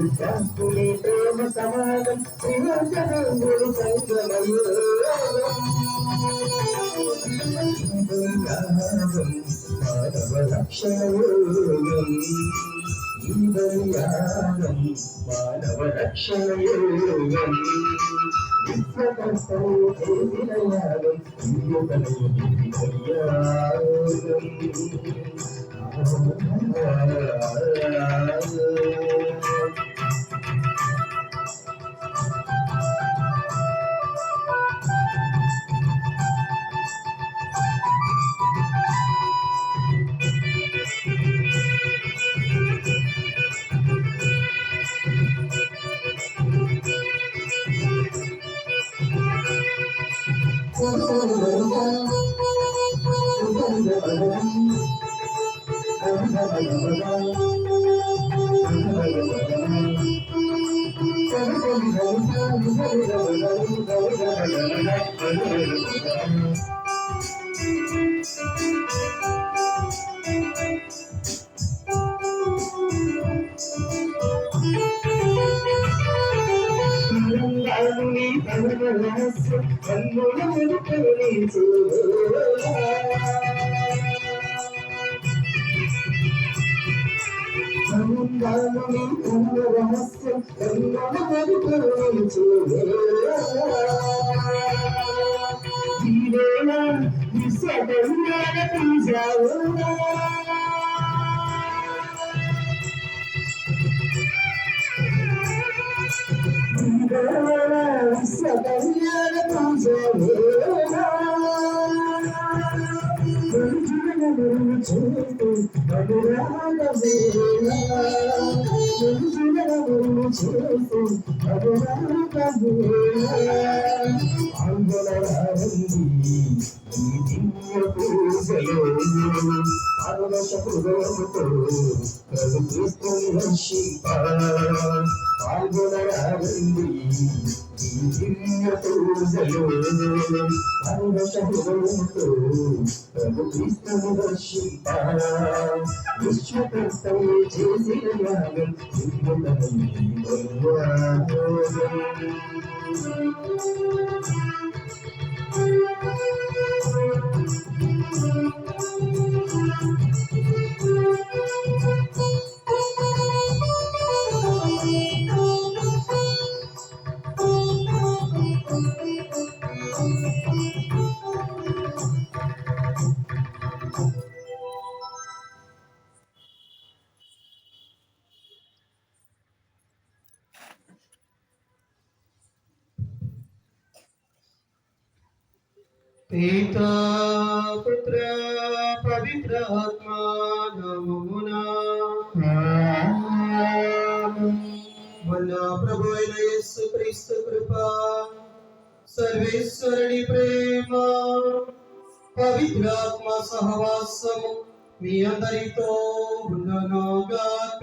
ప్రేమ సమాజం శ్రీమంతుడు సంగమయో మానవ రక్షణయోగం ఈదయాగం మానవ రక్షణయోగం విశ్వకర్తవు చేసిన యాగం పితా పుత్ర పవిత్ర ఆత్మా నమోనా మన ప్రభు అయిన యేసుక్రీస్తు కృప సర్వేశ్వరుని ప్రేమ పవిత్రాత్మ సహవాసము మీ అందరితో ఉండునుగాక.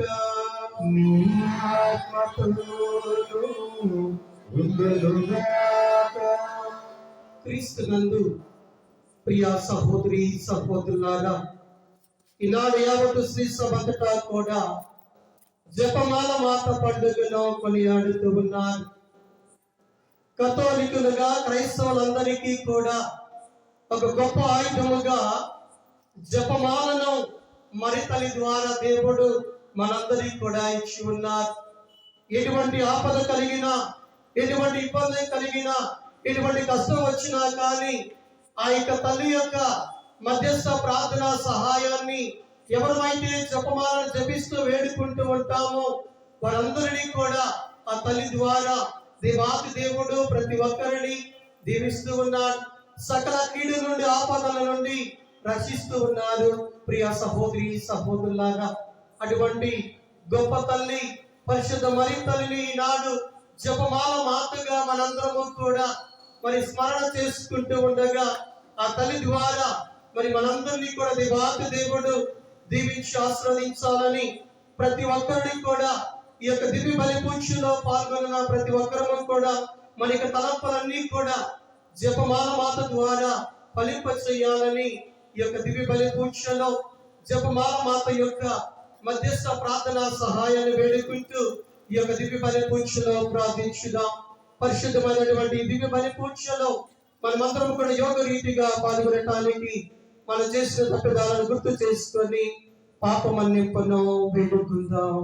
మీ ఆత్మతోను ఉండునుగాక. క్రీస్తునందు ప్రియ సహోదరి సహోదరులారా, ఈనాడు యావత్తు శ్రీ సభంతటా కూడా జపమాల మాత పండుగను కొనియాడుతూ ఉన్నారు. కథోలికులుగా క్రైస్తవులందరికీ కూడా ఒక గొప్ప ఆయుధముగా జపమాలను మరితలి ద్వారా దేవుడు మనందరికీ కూడా ఇచ్చి ఉన్నారు. ఎటువంటి ఆపద కలిగిన ఎటువంటి ఇబ్బంది కలిగినా, ఎటువంటి కష్టం వచ్చినా కానీ ఆ యొక్క తల్లి యొక్క మధ్యస్థ ప్రార్థన సహాయాన్ని ఎవరైతే జపమాలను జపిస్తూ వేడుకుంటూ ఉంటామో వారందరినీ కూడా ఆ తల్లి ద్వారా దేవాది దేవుడు ప్రతి ఒక్కరిని దీవిస్తూ ఉన్నాడు. సకల కీడు నుండి, ఆపదల నుండి రక్షిస్తూ ఉన్నారు. ప్రియ సహోదరి సహోదరులాగా, అటువంటి గొప్ప తల్లి పరిశుద్ధ మరి తల్లిని ఈనాడు జపమాల మాతగా మనందరము కూడా మరి స్మరణ చేసుకుంటూ ఉండగా ఆ తల్లి ద్వారా మరి మనందరినీ కూడా దేవాది దేవుడు దీవించి ఆశీర్వదించాలని ప్రతి ఒక్కరిని కూడా ఈ యొక్క దివ్య బలి పూజలో పాల్గొన్న ప్రతి ఒక్కరము కూడా మన యొక్క తలంపులన్నీ కూడా జపమాల మాత ద్వారా ఫలింప చేయాలని ఈ యొక్క దివ్య బలి పూజలో జపమాల మాత యొక్క మధ్యస్థ ప్రార్థన సహాయాన్ని వేడుకుంటూ ఈ యొక్క దివ్య బలి పూజలో ప్రార్థించుదాం. పరిశుద్ధమైనటువంటి దివ్య బలి పూజలో మనమందరం కూడా యోగ రీతిగా పాల్గొనటానికి మనం చేసిన తప్పిదాలను గుర్తు చేసుకొని పాప మన్నింపును వేడుకుందాం.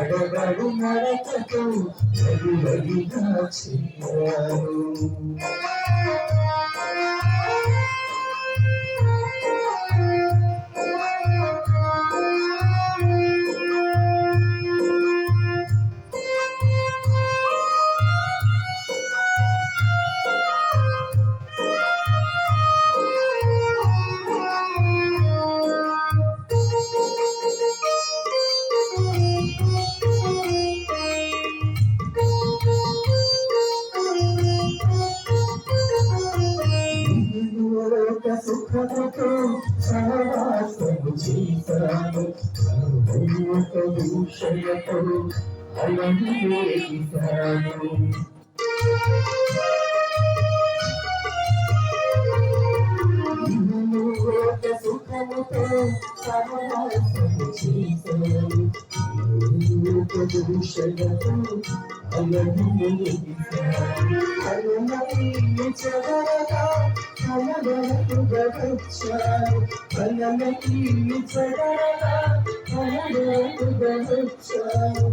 అడగడు నరకతో వడివడిగా చేయారు. సుఖముతో సహవాసము చేశాను, దూషణతో అలమేశాను. సుఖముతో సహవాసము చేశాను, దూషణతో అలమేశాను. అలమేలు చెదరగా వచ్చాను, కలమీలు చెదరగా వచ్చాను.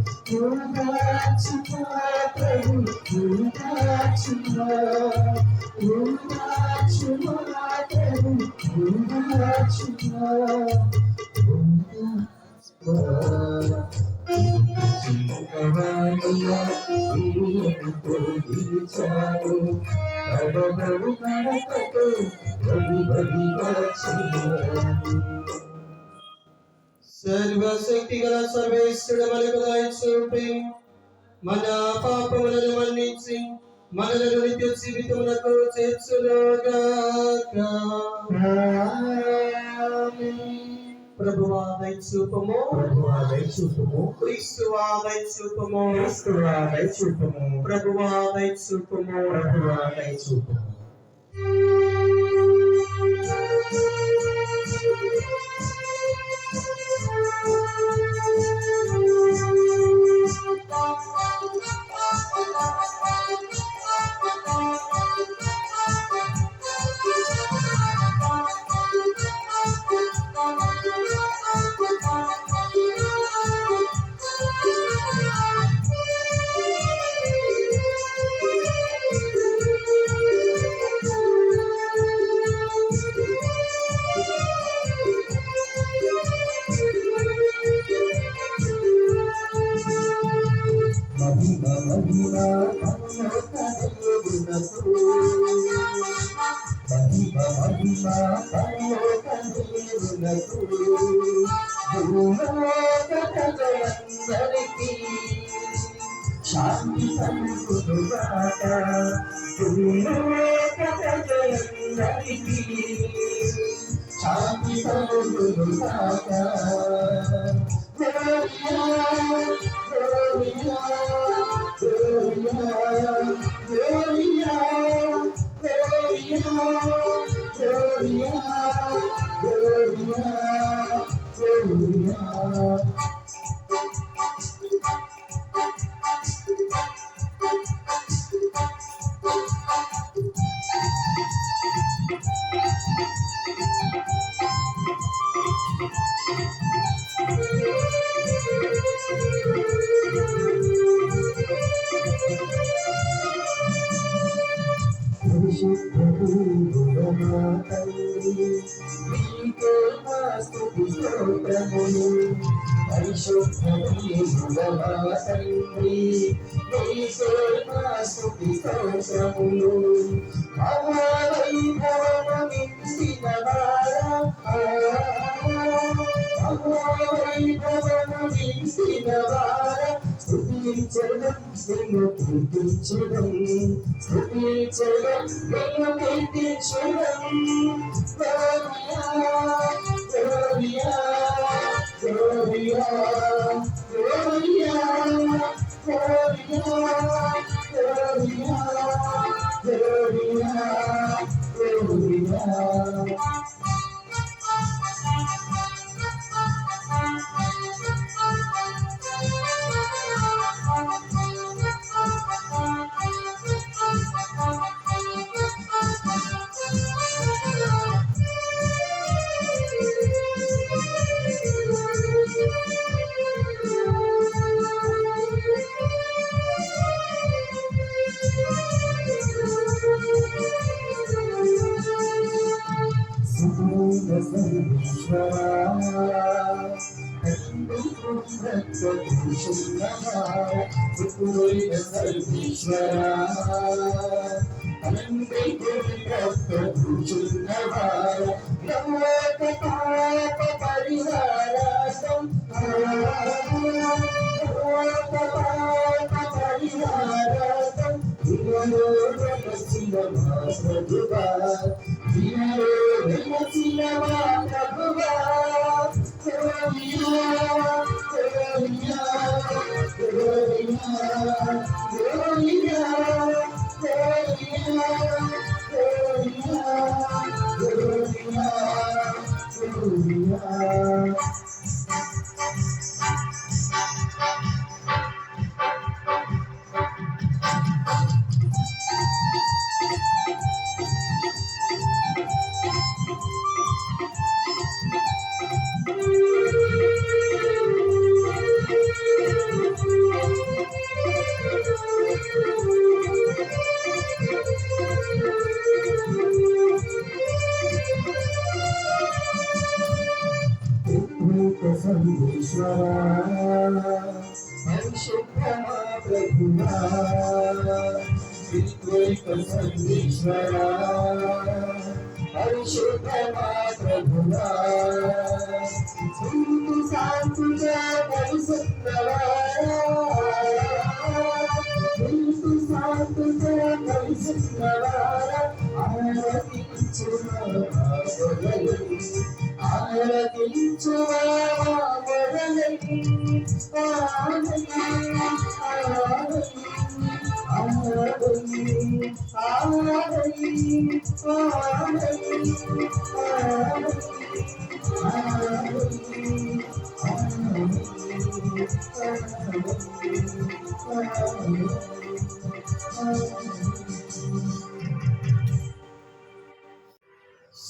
సర్వశక్తి గల సర్వేశ్వరుడు మనకు దయచూపి మన పాపములను మన్నించి మనలను నిత్య జీవితమునకు చేర్చునుగాక. ప్రభువా దయచూపము, ప్రభువా దయచూపము, క్రీస్తువా దయచూపము, క్రీస్తువా దయచూపము, ప్రభువా దయచూపము, ప్రభువా దయచూపము. పరలోక దేవునకు భూలోక ప్రజలందరికీ శాంతి కలుగునుగాక. భూలోక ప్రజలందరికీ శాంతి కలుగునుగాక. Gloria, Gloria, Gloria, Gloria, Gloria, Gloria, Gloria, Gloria.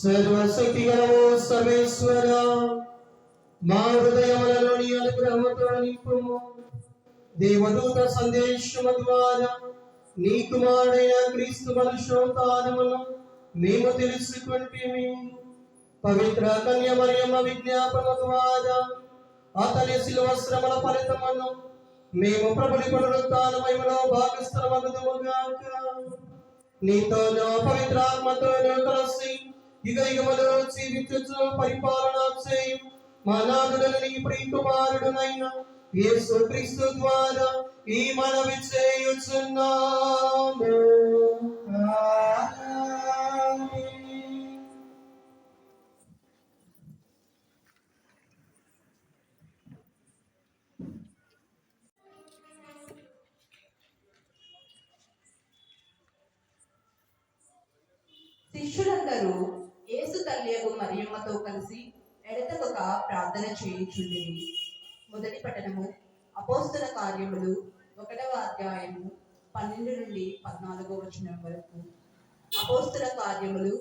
సర్వశక్తి గలవు సర్వేశ్వర, మా హృదయములలోని అనుగ్రహముతో నింపుము. దేవదూత సందేశము ద్వారా నీ కుమారుడైన క్రీస్తు మనుష్యోత్థానమును మేము తెలుసుకుంటేమి. పవిత్ర కన్య మరియమ్మ విజ్ఞాపన ద్వారా అతని శిలువ శ్రమల ఫలితమును మేము ప్రభుని పునరుత్థానమయములో భాగస్థులమగుదుముగాక. నీతోనూ పవిత్రాత్మతోనూ కలిసి యుగయుగములు జీవించుచు పరిపాలన చేయు మా నాథుడైన నీ ప్రియ కుమారుడునైన యేసుక్రీస్తు ద్వారా ఈ మనవి చేయుచున్నాము. శిష్యులందరూ యేసు తల్లియగు మరియమ్మతో కలిసి ఎడతెగక ప్రార్థన చేయుచుండిరి. మొదటి పట్టణము అపోస్తల కార్యములు 1వ అధ్యాయము 12 నుండి 14వ వచనం వరకు. అపోస్తల కార్యములు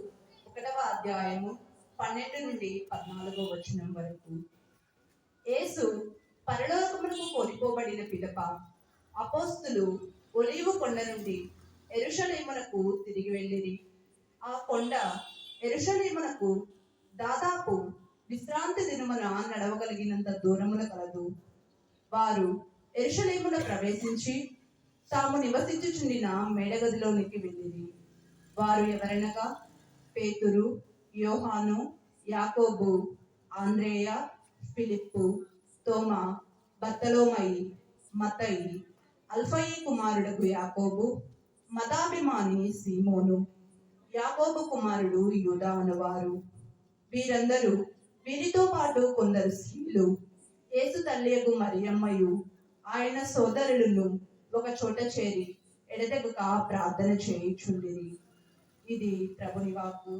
1వ అధ్యాయము 12 నుండి 14వ వచనం వరకు. యేసు పరలోకమునకు కొనిపోబడిన పిదప అపోస్తులు ఒలీవ కొండ నుండి యెరూషలేమునకు తిరిగి వెళ్ళిరి. ఆ కొండ యెరూషలేమునకు దాదాపు విశ్రాంతి దినమున నడవగలిగినంత దూరమున కలదు. వారు యెరూషలేమున ప్రవేశించి తాము నివసించుచుండిన మేడగదిలోనికి వెళ్ళిరి. వారు ఎవరనగా పేతురు, యోహాను, యాకోబు, ఆంద్రేయ, ఫిలిప్పు, తోమా, బర్తలోమయి, మత్తయి, అల్ఫయి కుమారుడకు యాకోబు, మతాభిమాని సీమోను, యాకోబు కుమారుడు యూదా అనువారు. వీరందరూ వీరితో పాటు కొందరు స్త్రీలు యేసు తల్లియగు మరియమ్మయు ఆయన సోదరులను ఒక చోట చేరి ఎడతెగక ప్రార్థన చేయుచుండిరి. ఇది ప్రభుని వాక్కు.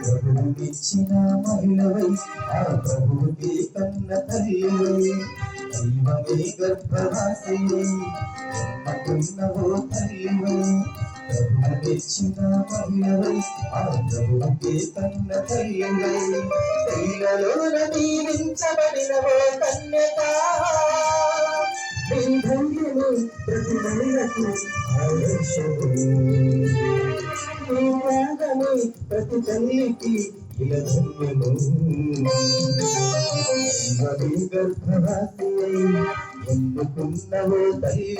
ప్రభువునిచ్చిన మహిళవై ఆ ప్రభువుకి కన్న తల్లివై దైవమే గర్భవాసివై జన్మకున్నవో తల్లివై ప్రభువునిచ్చిన మహిళవై ఆ ప్రభువుకి కన్న తల్లివై స్త్రీలలోన దీవించబడినవో కన్యకా ధన్యము ప్రతి మహిళకు ఆదర్శము ప్రతి తల్లికి ఇలా ధన్యము గర్భవాసి ఎందుకున్నవో తల్లి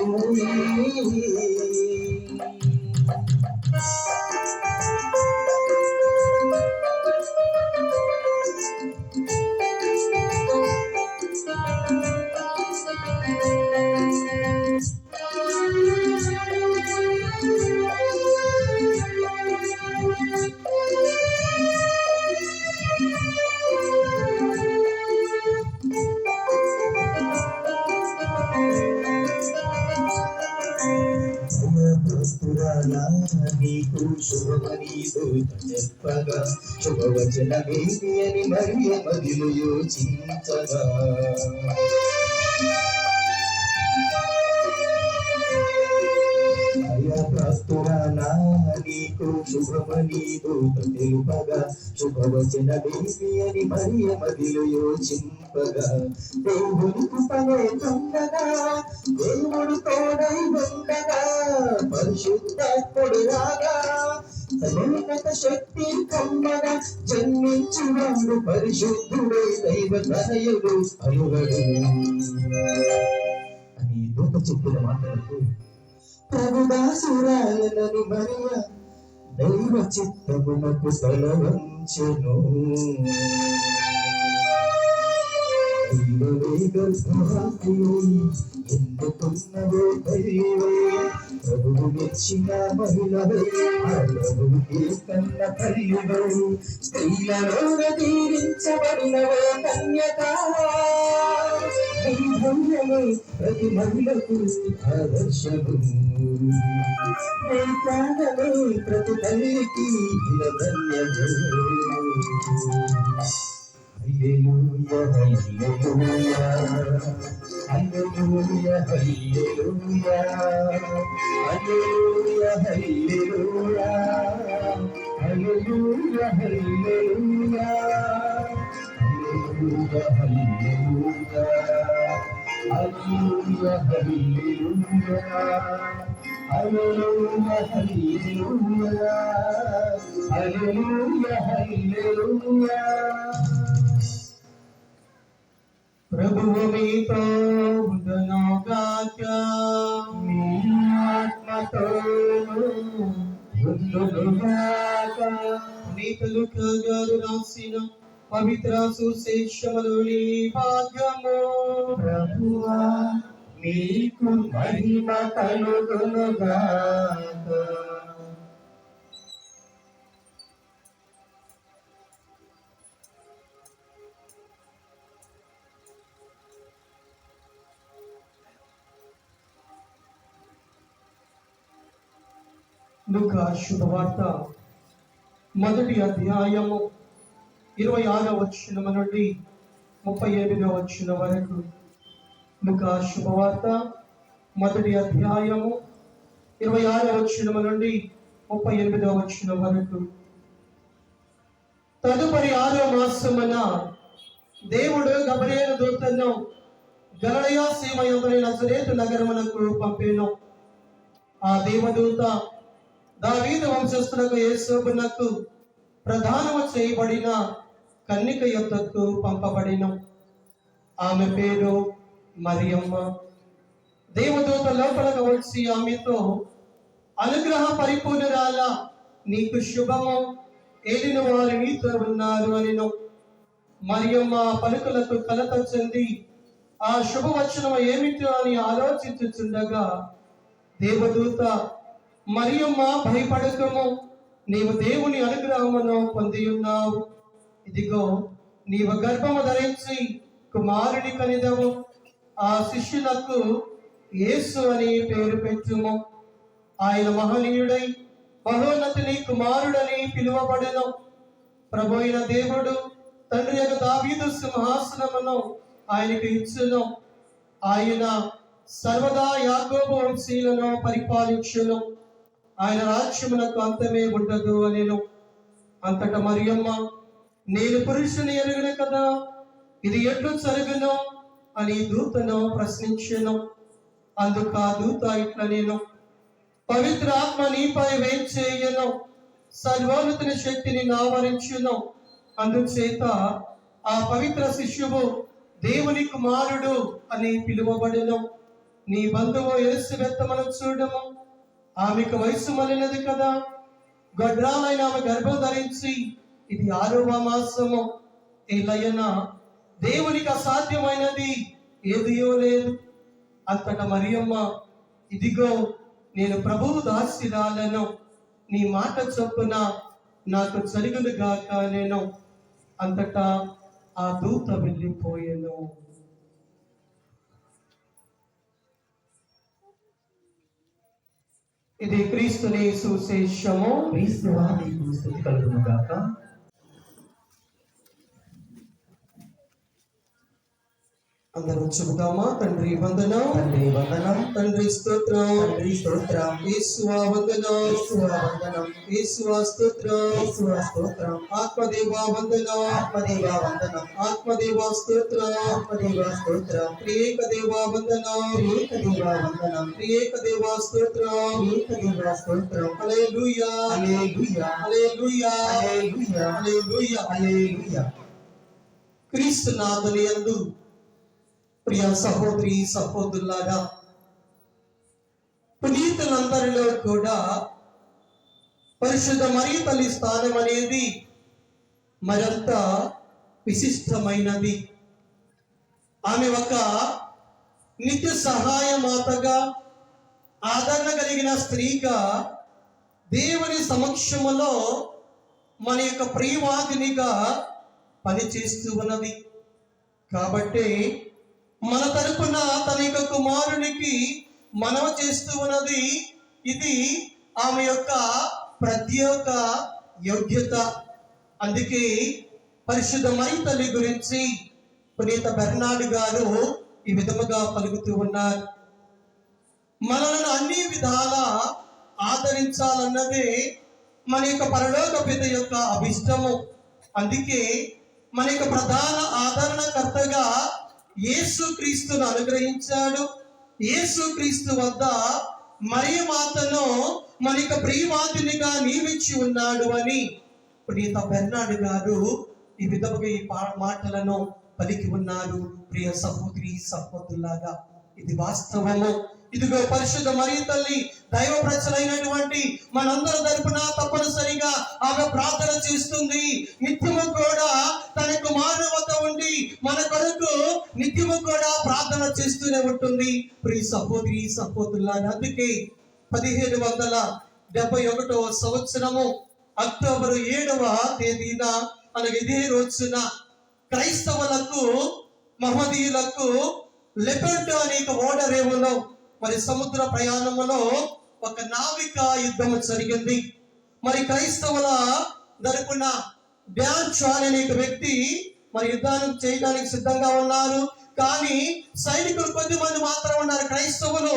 నీకు శుభమని చెప్పగా శుభవచనమేమి అని మరియ మదిలో యోచించగా నీకు శుభమని తెలుపగా శుభవచనమేమి అని మరియ మదిలో యోచింపగా దేవుని కృపనే పొందగా దేవుడు తోడై ఉండగా పరిశుద్ధాత్ముడు రాగా సమేత శక్తి కమ్మగా జన్మించువాడు పరిశుద్ధుడై దైవ తనయుడు అలుగడు అని దూత చెప్పిన మాటలకు ప్రభుదాసురాయనని మరియ దైవ చిత్తమునకు తలవంచెను ఎందుకున్నవో తల్లివై ప్రభువునిచ్చిన మహిళవై ఆ ప్రభువుకి కన్న తల్లివై స్త్రీలలో దీవించబడినవో కన్యకా ప్రతి మహిళకు ఆదర్శము ప్రతి తల్లికి ధన్యము Hallelujah, hallelujah, hallelujah, hallelujah, hallelujah, hallelujah, hallelujah, hallelujah, hallelujah, hallelujah. హల్లెలూయా హల్లెలూయా హల్లెలూయా హల్లెలూయా హల్లెలూయా. ప్రభువు మీతో ఉండునుగాక. మీ ఆత్మతోను ఉండునుగాక. నీతులు గారు రాసిన పవిత్ర సుశేషములోని భాగ్యము. ప్రభువా మీకు మహిమ కలుగునుగాక. లూకా శుభవార్త 1వ అధ్యాయము 26వ వచనం నుండి 38వ వచనం వరకు. లూకా శుభవార్త 1వ అధ్యాయము 26వ వచనం నుండి 38వ వచనం వరకు. తదుపరి 6వ మాసమున దేవుడు గబ్రియేలు దూతను గలిలయ సీమ యందలి నజరేతు నగరమునకు పంపెను. ఆ దేవదూత దావీదు వంశస్థులకు యేసోబునకు ప్రధానము చేయబడిన కన్నిక యొద్దకు పంపబడిన. ఆమె పేరు మరియమ్మ. దేవదూత లోపలకు వచ్చి ఆమెతో, అనుగ్రహ పరిపూర్ణురాల, నీకు శుభము, ఏలిన వారు నీతో ఉన్నారు అనెను. మరియమ్మ పలుకులకు కలత చెంది ఆ శుభవచనము ఏమిటో అని ఆలోచించుచుండగా దేవదూత, మరియమ్మ భయపడకము, నీవు దేవుని అనుగ్రహమును పొంది ఉన్నావు. ఇదిగో నీవు గర్భము ధరించి కుమారుని కనిదవు. ఆ శిష్యులకు యేసు అని పేరు పెట్టుము. ఆయన మహనీయుడై బహోన్నతుని కుమారుడని పిలువబడెను. ప్రభు అయిన దేవుడు తండ్రి యొక్క దావీదు సింహాసనమును ఆయనకు ఇచ్చును. ఆయన సర్వదా యాకోబు వంశీయులను పరిపాలించును. ఆయన రాజ్యమునకు అంతమే ఉండదు అనెను. అంతటా మరియమ్మ, నేను పురుషుని ఎరుగను కదా, ఇది ఎట్లు జరుగును అని దూతను ప్రశ్నించెను. అందుకు ఆ దూత ఇట్లా, నేను పవిత్ర ఆత్మ నీపై వేంచేయను, సర్వోన్నతుని శక్తిని ఆవరించును. అందుచేత ఆ పవిత్ర శిష్యువు దేవుని కుమారుడు అని పిలువబడెను. నీ బంధువు ఎలిసబెత్తమను చూడము, ఆమెకు వయసు మళ్ళినది కదా, గడ్రాలైన ఆమె గర్భం ధరించి ఇది 6వ మాసము. ఏలయన దేవునికి అసాధ్యమైనది ఏదియో లేదు. అంతటా మరియమ్మ, ఇదిగో నేను ప్రభువు దాసిరాలను, నీ మాట చొప్పున నాకు జరుగునుగాక నేను. అంతటా ఆ దూత వెళ్ళిపోయెను. ఇది క్రీస్తుని సువిశేషము. క్రీస్తువా నీకు స్తుతి కలుగునుగాక. అందరూ చెబుదామా? తండ్రి వందనం, తండ్రి వందనం, తండ్రి స్తోత్రం, తండ్రి స్తోత్రం, యేసువా వందనం, యేసువా వందనం, యేసువా స్తోత్రం, యేసువా స్తోత్రం, ఆత్మదేవా వందనం, ఆత్మదేవా వందనం, ఆత్మదేవా స్తోత్రం, ఆత్మదేవా స్తోత్రం, త్రియేక దేవా వందనం, త్రియేక దేవా వందనం, త్రియేక దేవా స్తోత్రం, త్రియేక దేవా స్తోత్రం. హల్లెలూయా, హల్లెలూయా, హల్లెలూయా, హల్లెలూయా, హల్లెలూయా. హల్లెలూయా. క్రీస్తు నాథుని యందు ప్రియ సహోదరి సహోదరులారా, పునీతులందరిలో కూడా పరిశుద్ధ మరియ తల్లి స్థానం అనేది మరింత విశిష్టమైనది. ఆమె ఒక నిత్య సహాయమాతగా, ఆదరణ కలిగిన స్త్రీగా దేవుని సమక్షములో మన యొక్క ప్రియవాదినిగా పనిచేస్తూ ఉన్నది. కాబట్టి మన తరపున తన యొక్క కుమారునికి మనవ చేస్తూ ఉన్నది. ఇది ఆమె యొక్క ప్రత్యేక యోగ్యత. అందుకే పరిశుద్ధ మరియ తల్లి గురించి పునీత బెర్నార్డ్ గారు ఈ విధముగా పలుకుతూ ఉన్నారు. మనలను అన్ని విధాల ఆదరించాలన్నదే మన యొక్క పరలోక పిత యొక్క అభిష్టము. అందుకే మన యొక్క ప్రధాన ఆదరణకర్తగా యేసుక్రీస్తును అనుగ్రహించాడు. యేసుక్రీస్తు వద్ద మరియమాతను మనకి ప్రియవాదినిగా నియమించి ఉన్నాడు అని పునీత బెర్నార్డ్ గారు ఈ విధముగా ఈ మాటలను పలికి ఉన్నారు. ప్రియ సహోదరి సహోదరులాగా ఇది వాస్తవము. ఇదిగో పరిశుద్ధ మరియ తల్లి దైవ ప్రజలైనటువంటి మనందరి తరపున తప్పనిసరిగా ఆమె ప్రార్థన చేస్తుంది. నిత్యము కూడా తనకు మానవత ఉండి మన కొరకు నిత్యము కూడా ప్రార్థన చేస్తూనే ఉంటుంది. ప్రియ సహోదరి సహోదరులాగా అందుకే 1771 సంవత్సరము అక్టోబర్ 7వ తేదీన అలాగే ఇదే రోజున క్రైస్తవులకు మహదీయులకు లెపెంటో అనే ఓడరేవులో మరి సముద్ర ప్రయాణములో ఒక నావిక యుద్ధము జరిగింది. మరి క్రైస్తవుల తరపున డ్యాన్ చాన్ అనే వ్యక్తి మరి యుద్ధాన్ని చేయడానికి సిద్ధంగా ఉన్నారు. కానీ సైనికులు కొద్దిమంది మాత్రం ఉన్నారు, క్రైస్తవులు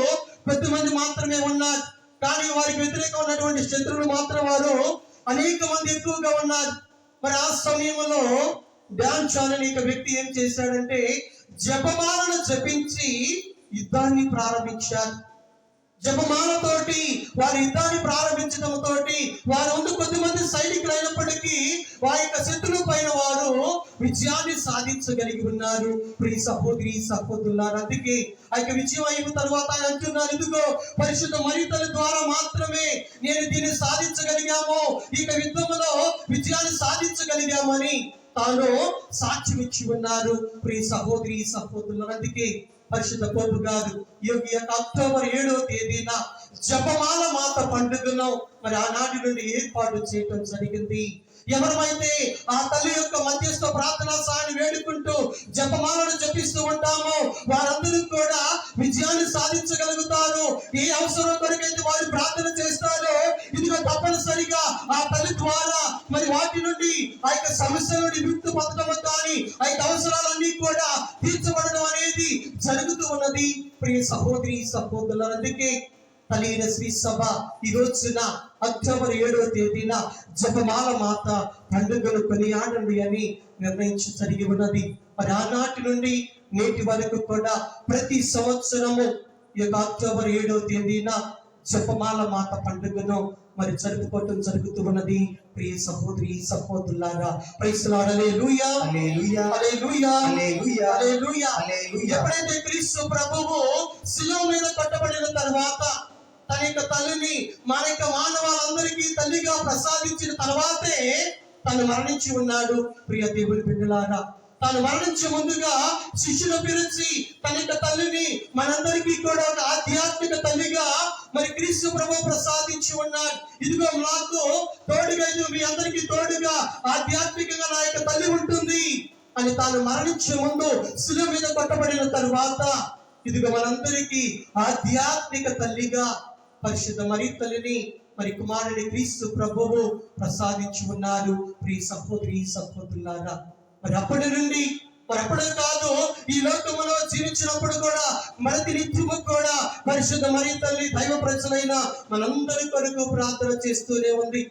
కొద్దిమంది మాత్రమే ఉన్నారు. కానీ వారికి వ్యతిరేకంగా ఉన్నటువంటి శత్రువులు మాత్రం వారు అనేక మంది ఎక్కువగా ఉన్నారు. మరి ఆ సమయంలో డ్యాన్ చాన్ అనే వ్యక్తి ఏం చేశాడంటే జపమాలను జపించి యుద్ధాన్ని ప్రారంభించారు. జపమాలతోటి వారి యుద్ధాన్ని ప్రారంభించడం తోటి వారు ముందు కొద్దిమంది సైనికులు అయినప్పటికీ వారి యొక్క శత్రువు పైన వారు విజయాన్ని సాధించగలిగి ఉన్నారు. ప్రియ సహోదరి సహోదరులారా అందుకే ఆ యొక్క విజయం అయిన తర్వాత ఆయన అంటున్నారు, ఇదిగో పరిశుద్ధ మరియ తల్లి ద్వారా మాత్రమే నేను దీన్ని సాధించగలిగాము, ఈ యుద్ధంలో విజయాన్ని సాధించగలిగామని తాను సాక్ష్యం ఇచ్చి ఉన్నారు. ప్రియ సహోదరి సహోదరులారా అందుకే పరిశుద్ధ పోపు గారు ఈ యొక్క అక్టోబర్ 7వ తేదీన జపమాల మాత పండుగను మరి ఆనాటి నుండి ఏర్పాటు చేయడం జరిగింది. ఎవరైతే ఆ తల్లి యొక్క మధ్యస్థ ప్రార్థనా సాయాన్ని వేడుకుంటూ జపమాలను జపిస్తూ ఉంటామో వారందరూ కూడా విజయాన్ని సాధించగలుగుతారు. ఏ అవసరం కొరకైతే వారు ప్రార్థన చేస్తారో ఇదిగో తప్పనిసరిగా ఆ తల్లి ద్వారా మరి వాటి నుండి ఆ యొక్క సమస్యల నుండి విముక్తి పొందడం కానీ ఆ యొక్క అవసరాలన్నీ కూడా తీర్చబడడం అనేది జరుగుతూ ఉన్నది. ప్రియ సహోదరి సహోదరులు అందుకే తల్లిన శ్రీ సభ ఈ రోజున అక్టోబర్ 7వ తేదీన జపమాల మాత పండుగను కొనియాడండి అని నిర్ణయించి జరిగి ఉన్నది. మరి ఆనాటి నుండి నేటి వరకు కూడా ప్రతి సంవత్సరము ఈ యొక్క అక్టోబర్ 7వ తేదీన జపమాల మాత పండుగను మరి జరుపుకోవటం జరుగుతూ ఉన్నది. ప్రియ సహోదరి సహోదరులారా ప్రైజ్ లార్డ్ హల్లెలూయా హల్లెలూయా హల్లెలూయా హల్లెలూయా హల్లెలూయా. హల్లెలూయా. ఎప్పుడైతే క్రీస్తు ప్రభువు శిలువ మీద కట్టబడిన తర్వాత తన యొక్క తల్లిని మన యొక్క మానవాళ్ళందరికీ తల్లిగా ప్రసాదించిన తర్వాతే తను మరణించి ఉన్నాడు. ప్రియ దేవుని బిడ్డలారా తాను మరణించే ముందుగా శిష్యులు పిలిచి తన యొక్క తల్లిని మనందరికీ కూడా ఒక ఆధ్యాత్మిక తల్లిగా మరి క్రీస్తు ప్రభు ప్రసాదించి ఉన్నాడు. ఇదిగో నాకు తోడుగా మీ అందరికీ తోడుగా ఆధ్యాత్మికంగా నా యొక్క తల్లి ఉంటుంది అని తాను మరణించే ముందు శిలువ మీద కొట్టబడిన తరువాత ఇదిగో మనందరికీ ఆధ్యాత్మిక తల్లిగా పరిశుద్ధ మరియ తల్లిని మరి కుమారుని క్రీస్తు ప్రభువు ప్రసాదించి ఉన్నారు. ప్రియ సహోదరి సహోదరులారా మరి అప్పటి నుండి మరి అప్పుడే కాదు ఈ లోకములో జీవించినప్పుడు కూడా మనకి నిత్యము కూడా పరిశుద్ధ మరియ తల్లి దైవ ప్రజలైన మనందరి కొరకు ప్రార్థన చేస్తూనే ఉంది.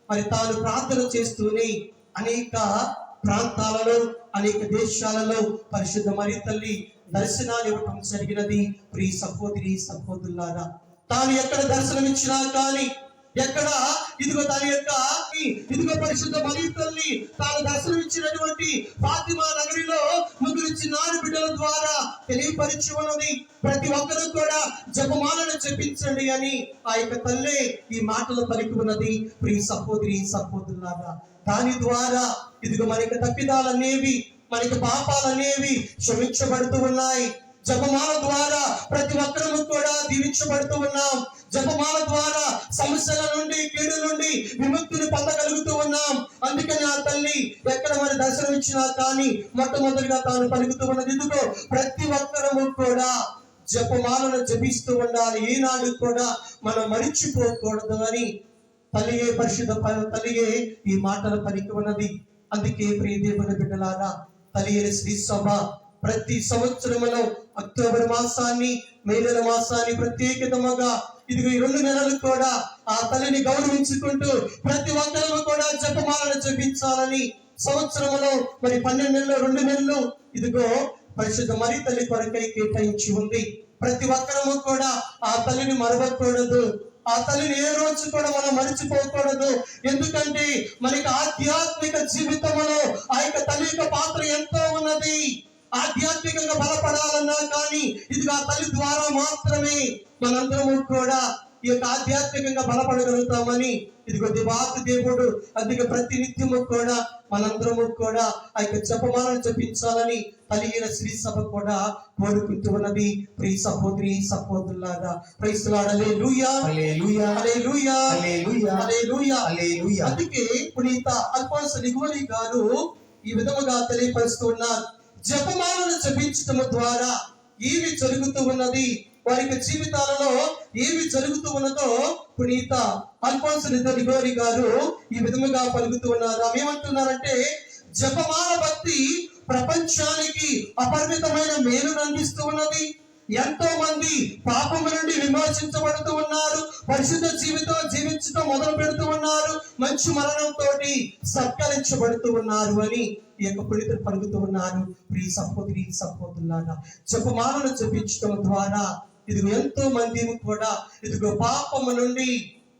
మరి తాను ప్రార్థన చేస్తూనే అనేక ప్రాంతాలలో అనేక దేశాలలో పరిశుద్ధ మరియ తల్లి దర్శనాలు ఇవ్వటం జరిగినది. ప్రియ సహోదరి సహోదరులారా తాను ఎక్కడ దర్శనం ఇచ్చినా కానీ ఎక్కడ ఇదిగో తన యొక్క ఇదిగో పరిశుద్ధ మరియ తల్లి తాను దర్శనం ఇచ్చినటువంటి ఫాతిమా నగరిలో 3 చిన్నారి బిడ్డల ద్వారా తెలియపరిచి ఉన్నది. ప్రతి ఒక్కరూ కూడా జపమాలను జపించండి అని ఆ యొక్క తల్లి ఈ మాటలు పలికి ఉన్నది. ప్రియ సహోదరి సహోదరులారా దాని ద్వారా ఇదిగో మనకి తప్పిదాలనేవి మనకి పాపాలనేవి క్షమించబడుతూ ఉన్నాయి. జపమాల ద్వారా ప్రతి ఒక్కరూ కూడా దీవించబడుతూ ఉన్నాం. జపమాల ద్వారా సమస్యల నుండి కీడు నుండి విముక్తిని పొందగలుగుతూ ఉన్నాం. అందుకని ఆ తల్లి ఎక్కడ మరి దర్శనం ఇచ్చినా కానీ మొట్టమొదటిగా తాను పలుకుతూ ఉన్నది ఇదిగో ప్రతి ఒక్కరము కూడా జపమాలను జపిస్తూ ఉండాలి, ఈనాడు కూడా మనం మరిచిపోకూడదు అని తల్లియే పరిశుద్ధ తల్లియే ఈ మాటలు పలికి ఉన్నది. అందుకే ప్రియ దేవుని బిడ్డలారా తల్లి శ్రీ సభ ప్రతి సంవత్సరములో అక్టోబర్ మాసాన్ని మే నెల మాసాన్ని ప్రత్యేకతముగా ఇదిగో ఈ 2 నెలలు కూడా ఆ తల్లిని గౌరవించుకుంటూ ప్రతి ఒక్కరూ కూడా జపమాలను జపించాలని సంవత్సరములో మరి 12 నెలలు 2 నెలలు ఇదిగో పరిశుద్ధ మరి తల్లి కొరకై కేటాయించి ఉంది. ప్రతి ఒక్కరము కూడా ఆ తల్లిని మరవకూడదు. ఆ తల్లిని ఏ రోజు కూడా మనం మరిచిపోకూడదు. ఎందుకంటే మనకి ఆధ్యాత్మిక జీవితంలో ఆ యొక్క తల్లి యొక్క పాత్ర ఎంతో ఉన్నది. ఆధ్యాత్మికంగా బలపడాలన్నా కానీ ఇది ఆ తల్లి ద్వారా మాత్రమే మనందరము కూడా ఈ యొక్క ఆధ్యాత్మికంగా బలపడగలుగుతామని ఇదిగో దేవాతి దేవుడు అందుకే ప్రతి నిత్యము కూడా మనందరము కూడా ఆ యొక్క జపమాలను జపించాలని కలిగిన శ్రీ సభ కూడా కోరుకుంటూ ఉన్నది. ప్రియ సహోదరి సహోదరులారా, ప్రైజ్ ది లార్డ్. హల్లెలూయా, హల్లెలూయా, హల్లెలూయా, హల్లెలూయా, హల్లెలూయా, హల్లెలూయా. అందుకే పునీత అల్ఫోన్స్ లిగువరి గారు ఈ విధముగా తెలియపరుస్తూ ఉన్నారు. జపమాలను జపించటం ద్వారా ఏమి జరుగుతూ ఉన్నది, వారి జీవితాలలో ఏమి జరుగుతూ ఉన్నదో పునీత అల్ఫోన్స్ లిగువరి గారు ఈ విధముగా పలుకుతూ ఉన్నారు. ఆమె ఏమంటున్నారంటే, జపమాల భక్తి ప్రపంచానికి అపరిమితమైన మేలును అందిస్తూ ఉన్నది. ఎంతో మంది పాపము నుండి విమోచించబడుతూ ఉన్నారు. పరిశుద్ధ జీవితం జీవించడం మొదలు పెడుతూ ఉన్నారు. మంచి మరణంతో సత్కరించబడుతూ ఉన్నారు అని ఈ యొక్క పునీతులు పలుకుతూ ఉన్నారు. ప్రియ సహోదరి సహోదరులారా, జపమాలను జపించడం ద్వారా ఇదిగో ఎంతో మంది కూడా ఇదిగో పాపము నుండి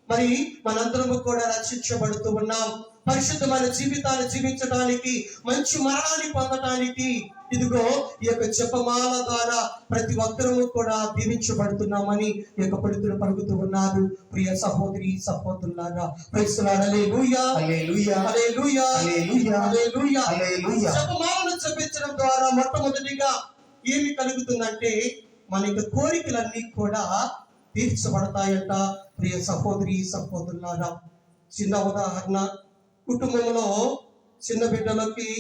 మరి మనందరము కూడా రక్షించబడుతూ ఉన్నాం. పరిశుద్ధమైన జీవితాన్ని జీవించడానికి, మంచి మరణాన్ని పొందడానికి ఇదిగో ఈ యొక్క జపమాల ద్వారా ప్రతి ఒక్కరము కూడా దీవించబడుతున్నామని ఈ యొక్క పండితులు పలుకుతూ ఉన్నారు. ప్రియ సహోదరి సహోదరులారా, ప్రైజ్ ది లార్డ్. హల్లెలూయా, హల్లెలూయా, హల్లెలూయా, హల్లెలూయా, హల్లెలూయా. హల్లెలూయా. జపమాలను జపించడం ద్వారా మొట్టమొదటిగా ఏమి కలుగుతుందంటే మన యొక్క కోరికలన్నీ కూడా తీర్చబడతాయంట. ప్రియ సహోదరి సహోదరులారా, చిన్న ఉదాహరణ, కుటుంబంలో చిన్న బిడ్డలకి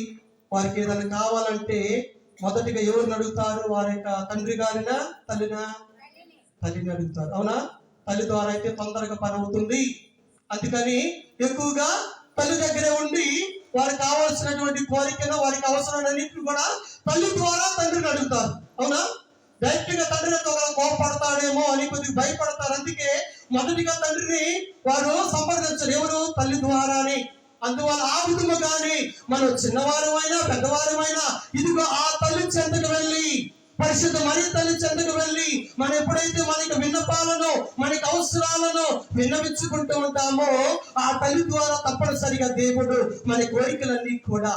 వారికి ఏదైనా కావాలంటే మొదటిగా ఎవరిని అడుగుతారు? వారి యొక్క తండ్రి గారినా తల్లిని అడుగుతారు. అవునా? తల్లి ద్వారా అయితే తొందరగా పని అవుతుంది. అందుకని ఎక్కువగా తల్లి దగ్గరే ఉండి వారికి కావాల్సినటువంటి కోరికను, వారికి అవసరాలన్నింటినీ కూడా తల్లి ద్వారా తండ్రిని అడుగుతారు. అవునా? డైరెక్ట్ గా తండ్రితో కోపడతాడేమో అని కొద్దిగా భయపడతారు. అందుకే మొదటిగా తండ్రిని వారు సంప్రదించరు. ఎవరు? తల్లి ద్వారానే. అందువల్ల ఆ విధముగానే మనం చిన్నవారమైనా పెద్దవారమైనా ఇదిగో ఆ తల్లి చెంతకు వెళ్ళి, పరిశుద్ధ మరి తల్లి చెంతకు వెళ్ళి మనం ఎప్పుడైతే మనకి విన్నపాలను, మనకి అవసరాలను విన్నవించుకుంటూ ఉంటామో ఆ తల్లి ద్వారా తప్పనిసరిగా దేవుడు మన కోరికలన్నీ కూడా